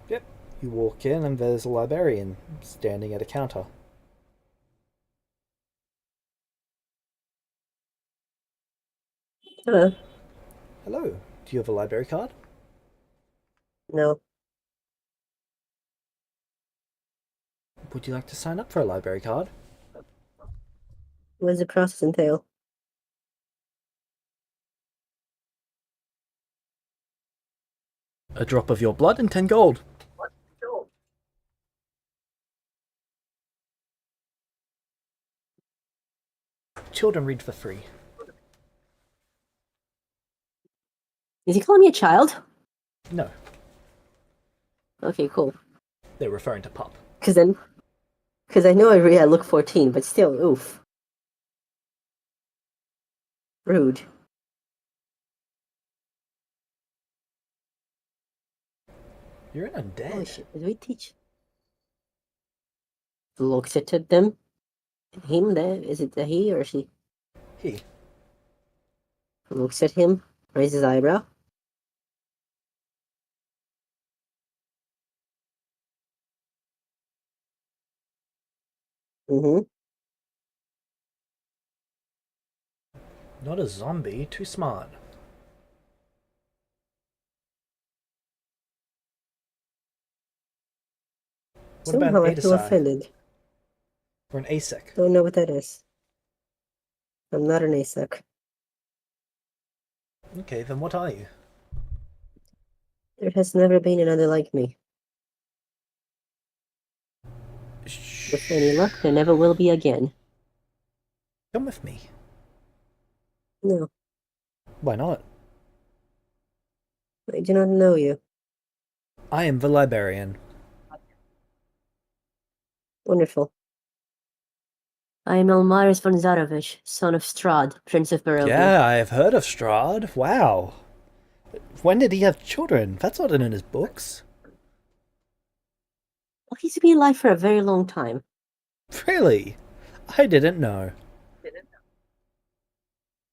Yep. You walk in and there's a librarian standing at a counter. Hello. Hello. Do you have a library card? No. Would you like to sign up for a library card? What does the process entail? A drop of your blood and 10 gold. Children read for free. Is he calling me a child? No, Okay, cool. they're referring to pup. Because I know I look 14, but still, oof. Rude. You're an Holy undead. shit, did we teach? Looks at them. Him there? Is it a he or she? He. Looks at him, raises eyebrow. Mm-hmm. Not a zombie, too smart. What about Somehow an I feel Adasai? offended. Or an ASEC? Don't know what that is. I'm not an ASEC. Okay, then what are you? There has never been another like me. With any luck, there never will be again. Come with me. No, Why not? I do not know you. I am the librarian. Wonderful. I am Elmaris von Zarovich, son of Strahd, Prince of Barovia. Yeah, I have heard of Strahd. Wow. When did he have children? That's not in his books. Well, he's been alive for a very long time. Really? I didn't know.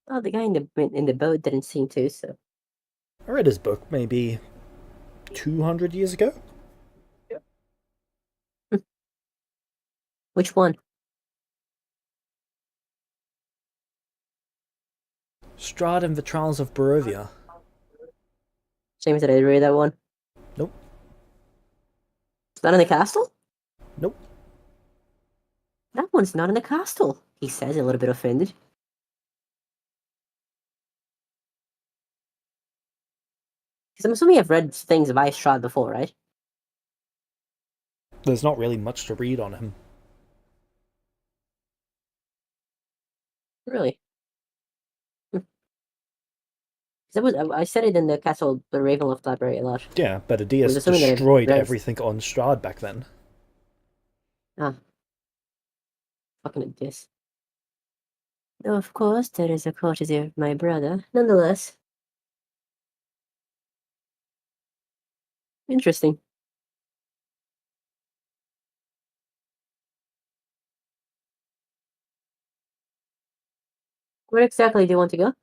Oh, the guy in the boat didn't seem to, so. I read his book maybe 200 years ago. Which one? Strahd and the Trials of Barovia. James, did I read that one? Nope. It's not in the castle? Nope. That one's not in the castle, he says, a little bit offended. Because I'm assuming I've read things by Strahd before, right? There's not really much to read on him. Really? 'Cause I said it in the castle, the Ravenloft library a lot. Yeah, but Was Adias assuming that I've destroyed read- everything on Strahd back then. Ah. Fucking this. Though, of course, there is a courtesy of my brother. Nonetheless. Interesting. Where exactly do you want to go?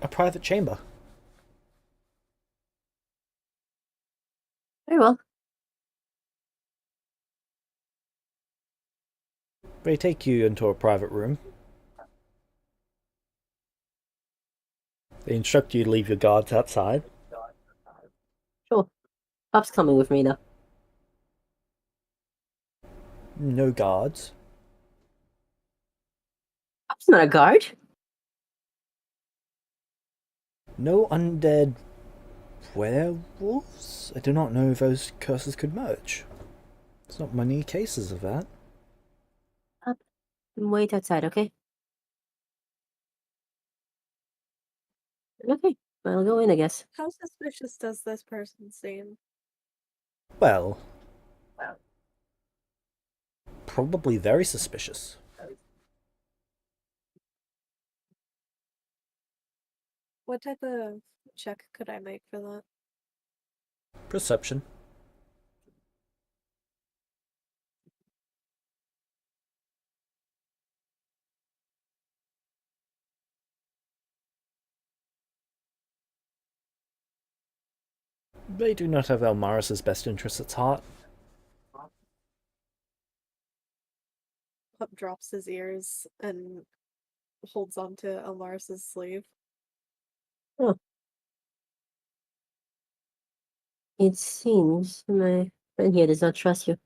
A private chamber. Very well. They take you into a private room. They instruct you to leave your guards outside. Sure. Pop's coming with me, though. No guards. I'm not a guard. No undead werewolves? I do not know if those curses could merge. There's not many cases of that. Wait outside, okay? Okay, I'll go in, I guess. How suspicious does this person seem? Well, probably very suspicious. What type of check could I make for that? Perception. They do not have Elmaris's best interests at heart. Pup drops his ears and holds onto Elmaris's sleeve. Oh. It seems my friend here does not trust you.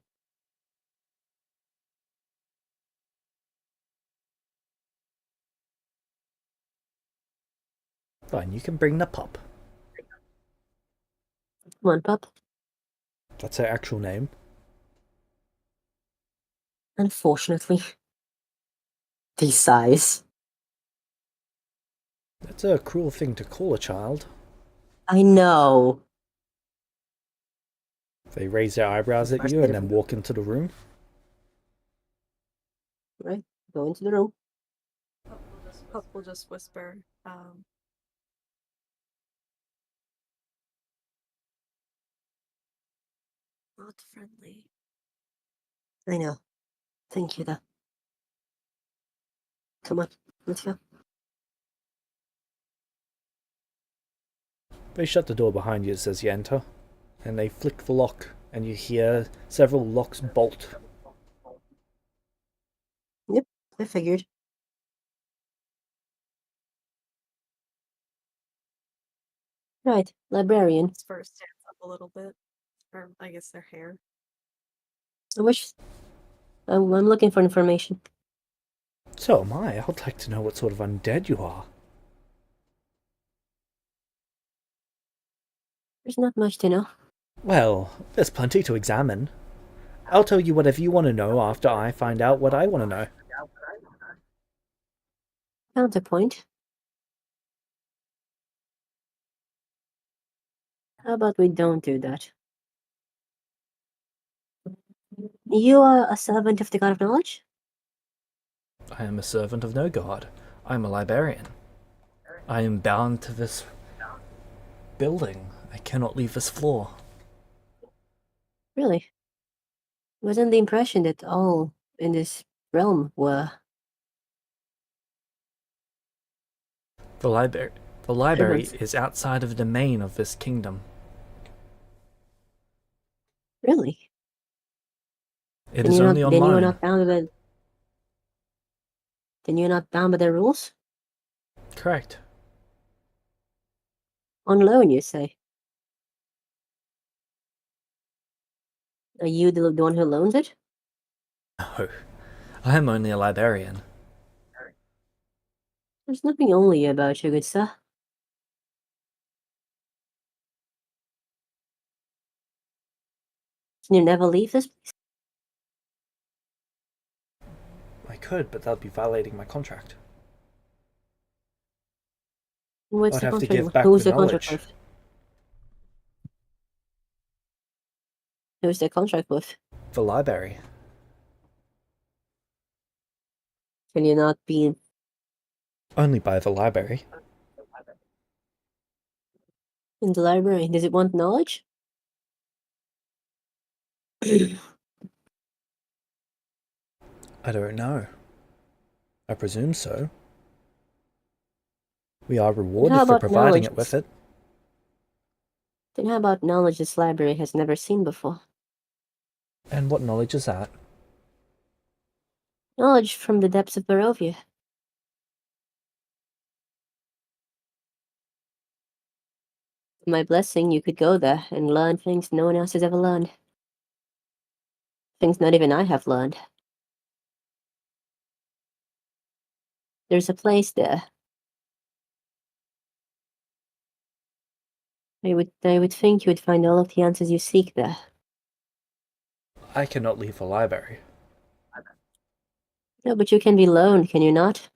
Fine, you can bring the pup. Come on, pup. That's her actual name. Unfortunately. These size. That's a cruel thing to call a child. I know. They raise their eyebrows at you and then walk into the room. Right, go into the room. Pup will just whisper, not friendly. I know. Thank you, though. Come on, let's go. They shut the door behind you as you enter, and they flick the lock, and you hear several locks bolt. Yep, I figured. Right, librarian. His fur stands up a little bit. Or I guess their hair. I wish. I'm looking for information. So am I. I'd like to know what sort of undead you are. There's not much to know. Well, there's plenty to examine. I'll tell you whatever you want to know after I find out what I want to know. Counterpoint. How about we don't do that? You are a servant of the God of Knowledge? I am a servant of no god. I am a librarian. I am bound to this building. I cannot leave this floor. Really? I was under the impression that all in this realm were The library servants. is outside of the domain of this kingdom. Really? It is only Then you are online. not bound by Then you're not bound by the rules? Correct. On loan, you say? Are you the one who loans it? No, I am only a librarian. There's nothing only about you, good sir. Can you never leave this place? I could, but that would be violating my contract. What's I'd the have to contract? give back Who's the the contract knowledge. with? Who's the contract with? The library. Can you not be Only by the library. in the library? Does it want knowledge? I don't know. I presume so. We are rewarded how for about providing knowledge? it with it. Then how about knowledge this library has never seen before? And what knowledge is that? Knowledge from the depths of Barovia. My blessing, you could go there and learn things no one else has ever learned. Things not even I have learned. There's a place there. I would think you would find all of the answers you seek there. I cannot leave the library. No, but you can be loaned, can you not?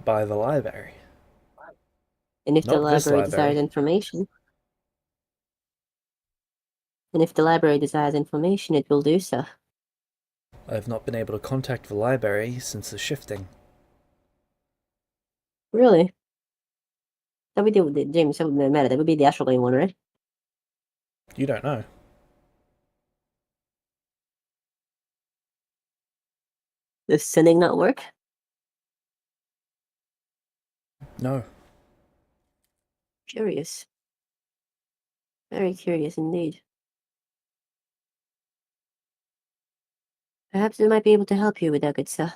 By the library. And if the Not this library desires library. information, it will do so. I have not been able to contact the library since the shifting. Really? That would be James. That wouldn't matter. That would be the astral plane one, right? You don't know. Does sending not work? No. Curious. Very curious indeed. Perhaps we might be able to help you with that, good sir.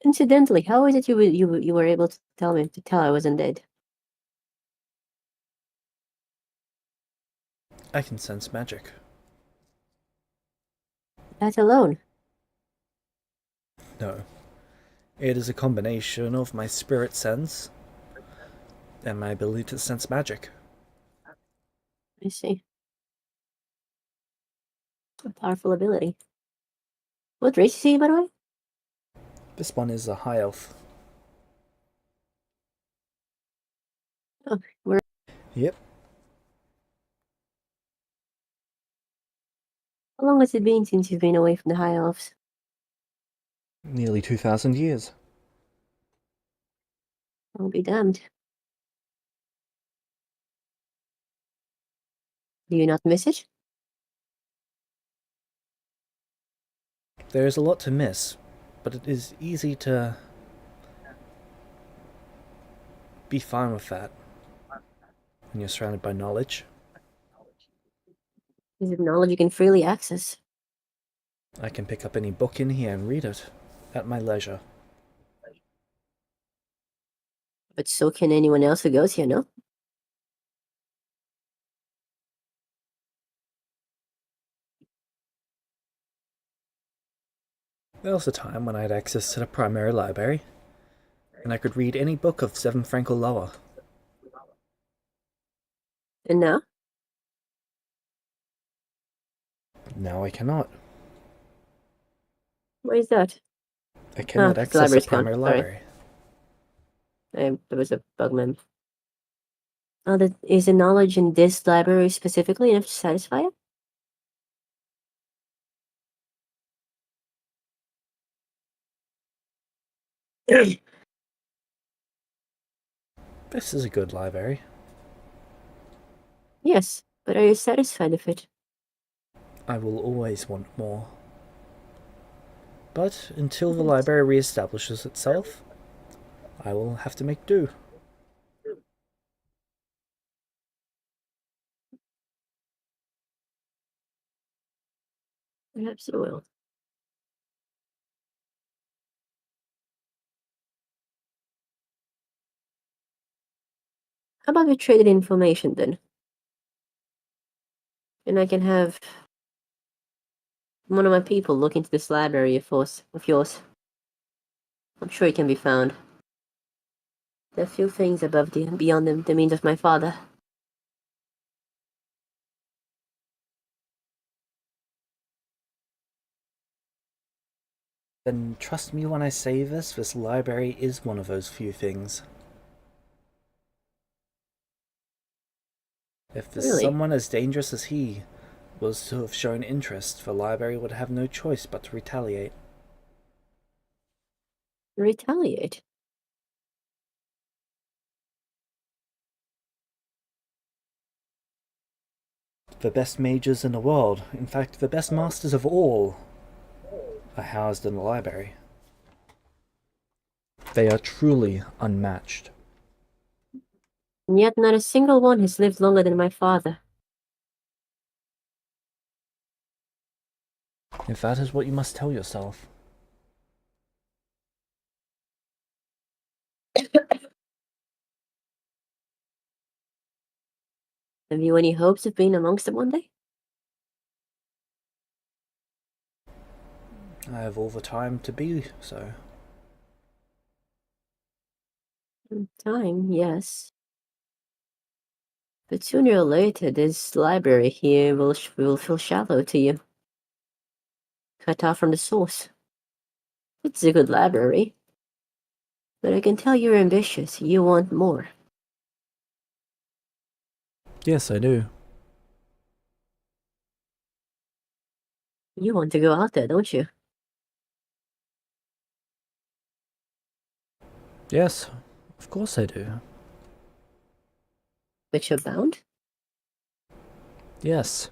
Incidentally, how is it you were able to tell I wasn't dead? I can sense magic. That alone. No. It is a combination of my spirit sense and my ability to sense magic. I see. A powerful ability. What race is he, by the way? This one is a high elf. Oh, we're Yep. how long has it been since you've been away from the High Elves? Nearly 2,000 years. I'll be damned. Do you not miss it? There is a lot to miss, but it is easy to be fine with that when you're surrounded by knowledge. Is it knowledge you can freely access? I can pick up any book in here and read it at my leisure. But so can anyone else who goes here, no? There was a time when I had access to the primary library, and I could read any book of 7th rank or lower. And now? Now I cannot. Why is that? I cannot the access the library's gone. primary Sorry. library. There was a bug man. Oh, is the knowledge in this library specifically enough to satisfy it? This is a good library. Yes, but are you satisfied with it? I will always want more. But until the library re-establishes itself, I will have to make do. Perhaps it will. How about we traded information then? And I can have one of my people look into this library of yours. I'm sure it can be found. There are few things beyond the means of my father. Then trust me when I say this library is one of those few things. If there's Really? someone as dangerous as he was to have shown interest, the library would have no choice but to retaliate. Retaliate? The best mages in the world, in fact the best masters of all, are housed in the library. They are truly unmatched. And yet not a single one has lived longer than my father. If that is what you must tell yourself. Have you any hopes of being amongst them one day? I have all the time to be so. Time, yes. But sooner or later, this library here will feel shallow to you. Cut off from the source. It's a good library. But I can tell you're ambitious. You want more. Yes, I do. You want to go out there, don't you? Yes, of course I do. But you're bound? Yes.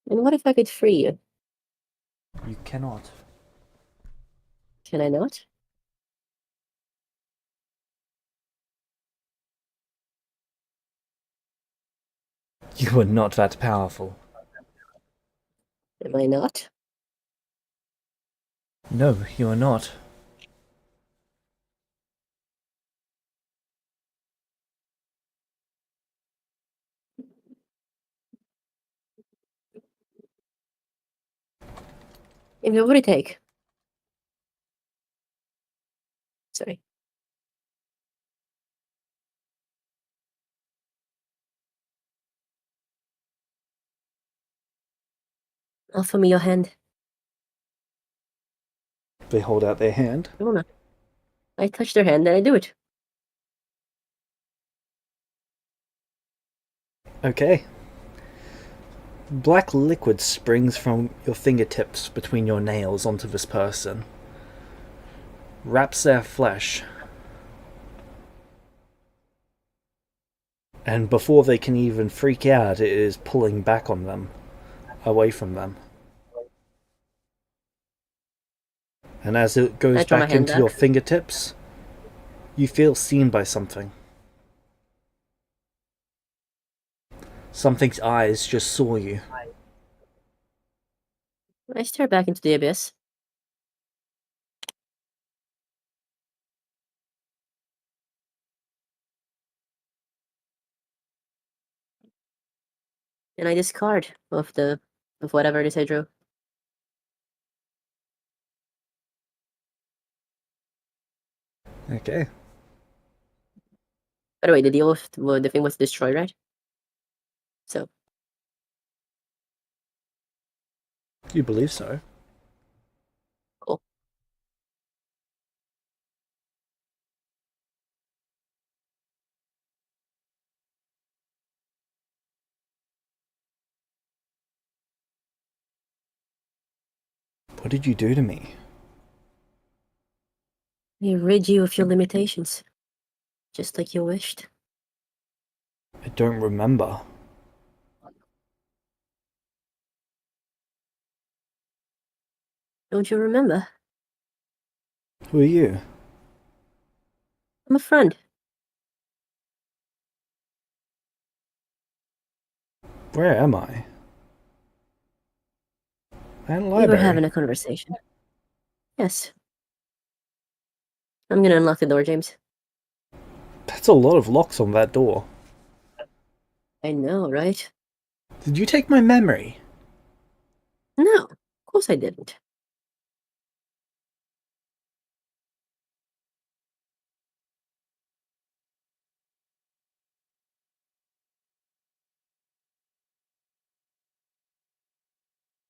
And what if I could free you? You cannot. Can I not? You are not that powerful. Am I not? No, you are not. If you would take. Sorry. Offer me your hand. They hold out their hand. No, no. I touch their hand and I do it. Okay. Black liquid springs from your fingertips between your nails onto this person. Wraps their flesh. And before they can even freak out, it is pulling back on them. Away from them. And as it goes I draw my back hand into back. your fingertips, you feel seen by something. Something's eyes just saw you. I stare back into the abyss. And I discard of whatever it is I drew. Okay. By the way, the thing was destroyed, right? So You believe so? cool. What did you do to me? I rid you of your limitations. Just like you wished. I don't remember. Don't you remember? Who are you? I'm a friend. Where am I? At a We were library. having a conversation. Yes. I'm gonna unlock the door, James. That's a lot of locks on that door. I know, right? Did you take my memory? No, of course I didn't.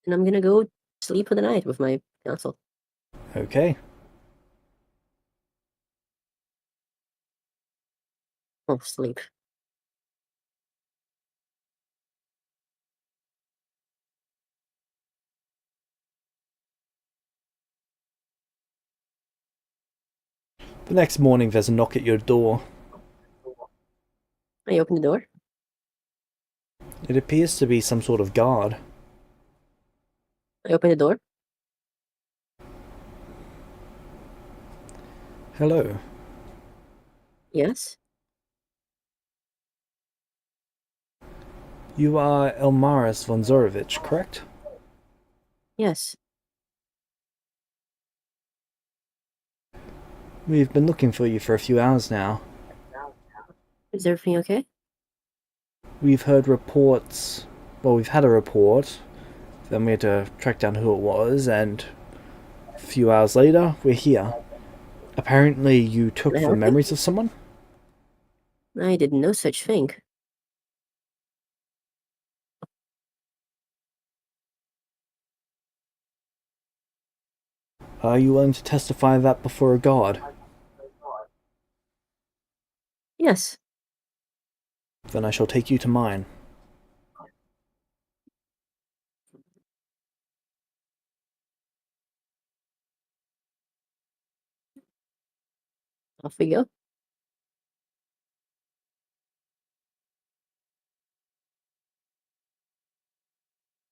And I'm gonna go sleep for the night with my counsel. Okay. Oh, sleep. The next morning there's a knock at your door. I open the door. It appears to be some sort of guard. I open the door. Hello. Yes. You are Elmaris von Zorovich, correct? Yes. We've been looking for you for a few hours now. Is everything okay? we've heard reports. Well, we've had a report. Then we had to track down who it was, and a few hours later, we're here. Apparently, you took Can I the help you? memories of someone? I did no such thing. Are you willing to testify that before a god? Yes. Then I shall take you to mine. Off we go.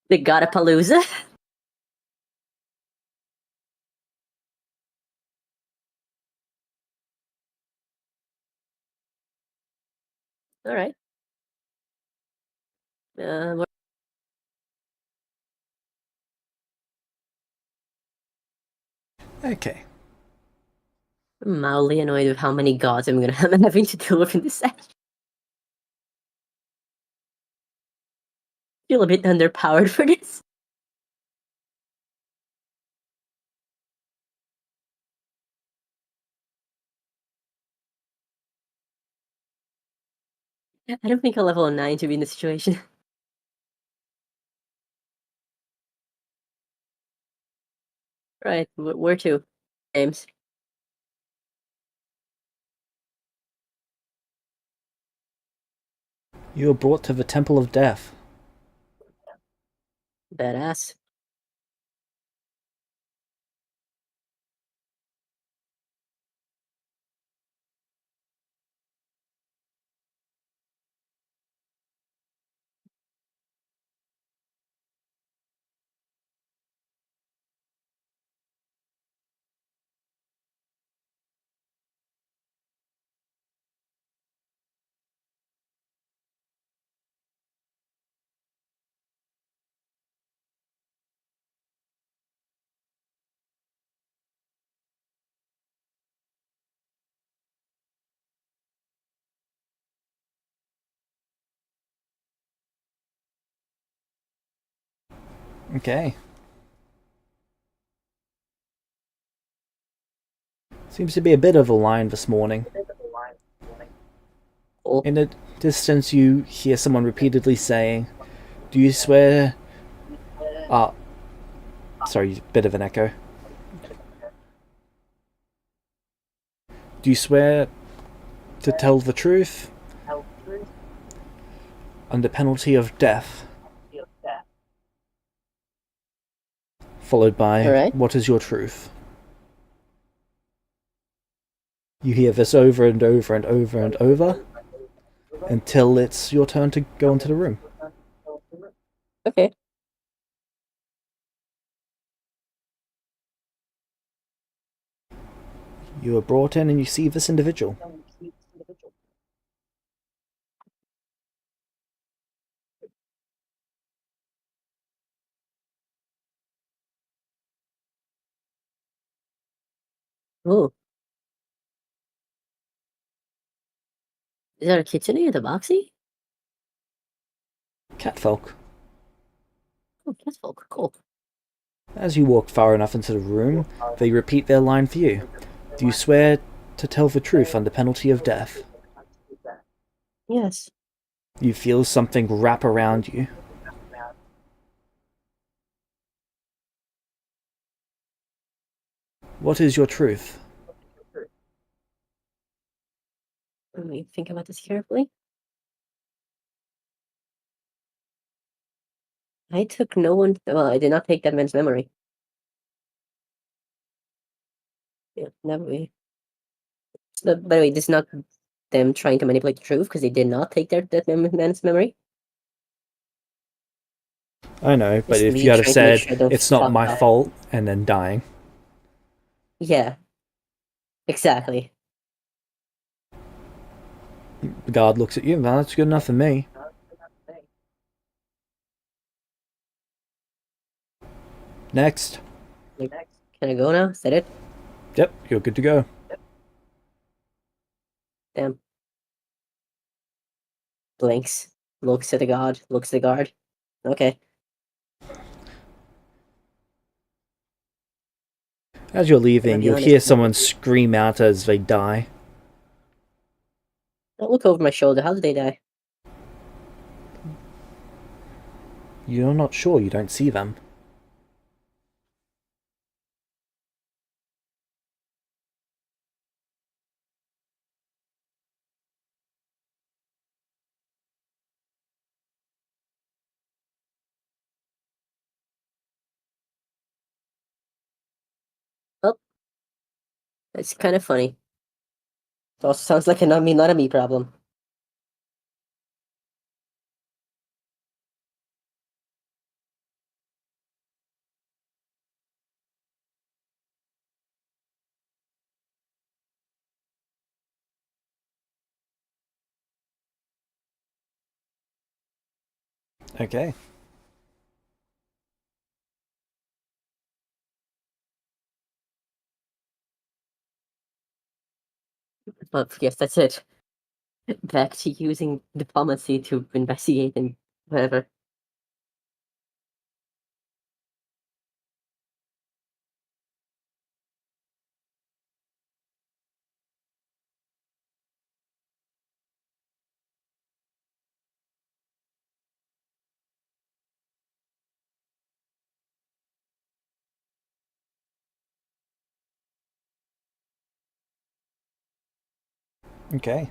The Godapalooza. All right. What- Okay. I'm mildly annoyed with how many gods I'm gonna have having to deal with in this session. Feel a bit underpowered for this. I don't think a level 9 to be in this situation. Right, where to? James. You were brought to the Temple of Death. Badass. Okay. Seems to be a bit of a line this morning. Cool. In the distance, you hear someone repeatedly saying, "Do you swear?" Sorry, bit of an echo. Do you swear to tell the truth under penalty of death? Followed by, Alright. "What is your truth?" You hear this over and over and over and over until it's your turn to go into the room. Okay. You are brought in and you see this individual. Ooh. Is that a kitsune at the boxy? Catfolk. Oh, catfolk. Cool. As you walk far enough into the room, they repeat their line for you. Do you swear to tell the truth under penalty of death? Yes. You feel something wrap around you. What is your truth? Let me think about this carefully. I took no one. Well, I did not take that man's memory. Yeah, never. By the way, this is not them trying to manipulate the truth because they did not take that man's memory. I know, but It's if me you had have trying to make said, sure I don't "It's not fuck my up. fault," and then dying. Yeah. Exactly. The guard looks at you, "Well, that's good enough for me." Next. Like, can I go now? Is that it? Yep, you're good to go. Damn. Blinks. Looks at the god. Looks at the guard. Okay. As you're leaving, be you'll honest, hear I someone don't- scream out as they die. I look over my shoulder. How did they die? You're not sure, you don't see them. Oh, it's kind of funny. It also sounds like a not a me problem. Okay. But yes, that's it. Back to using diplomacy to investigate and whatever. Okay.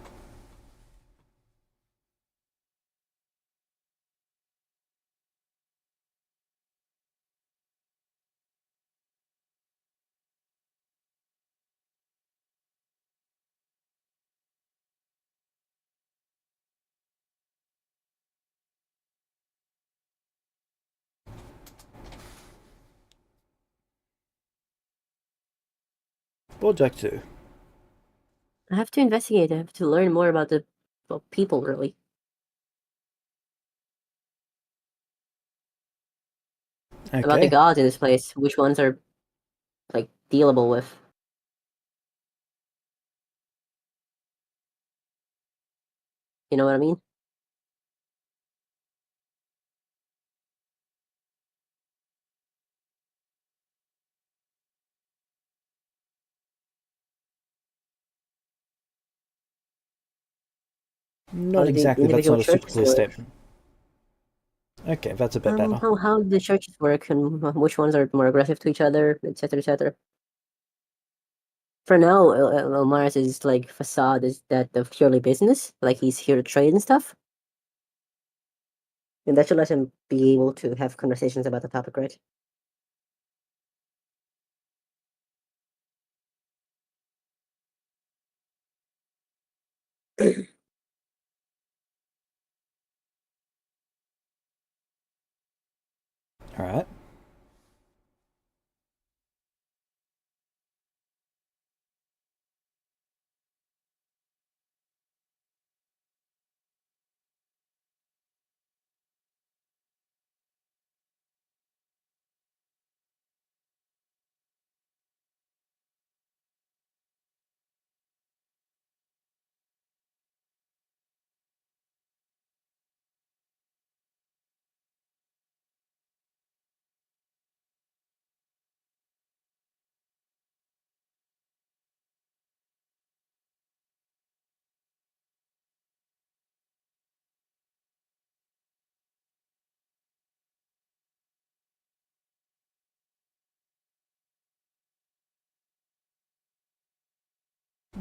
Project 2. I have to investigate. I have to learn more about the people, really. About the Okay. gods in this place. Which ones are, like, dealable with. You know what I mean? How Not do the exactly, that's individual not a super churches clear work? statement. Okay, that's a bit better. How the churches work and which ones are more aggressive to each other, etc., etc. For now, Elmar's like facade is that of purely business, like he's here to trade and stuff, and that should let him be able to have conversations about the topic, right? Alright.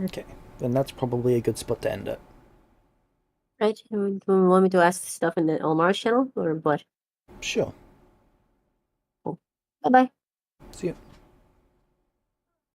Okay, then that's probably a good spot to end it. Right? Do you want me to ask stuff in the Elmar's channel or what? Sure. Bye bye. See you.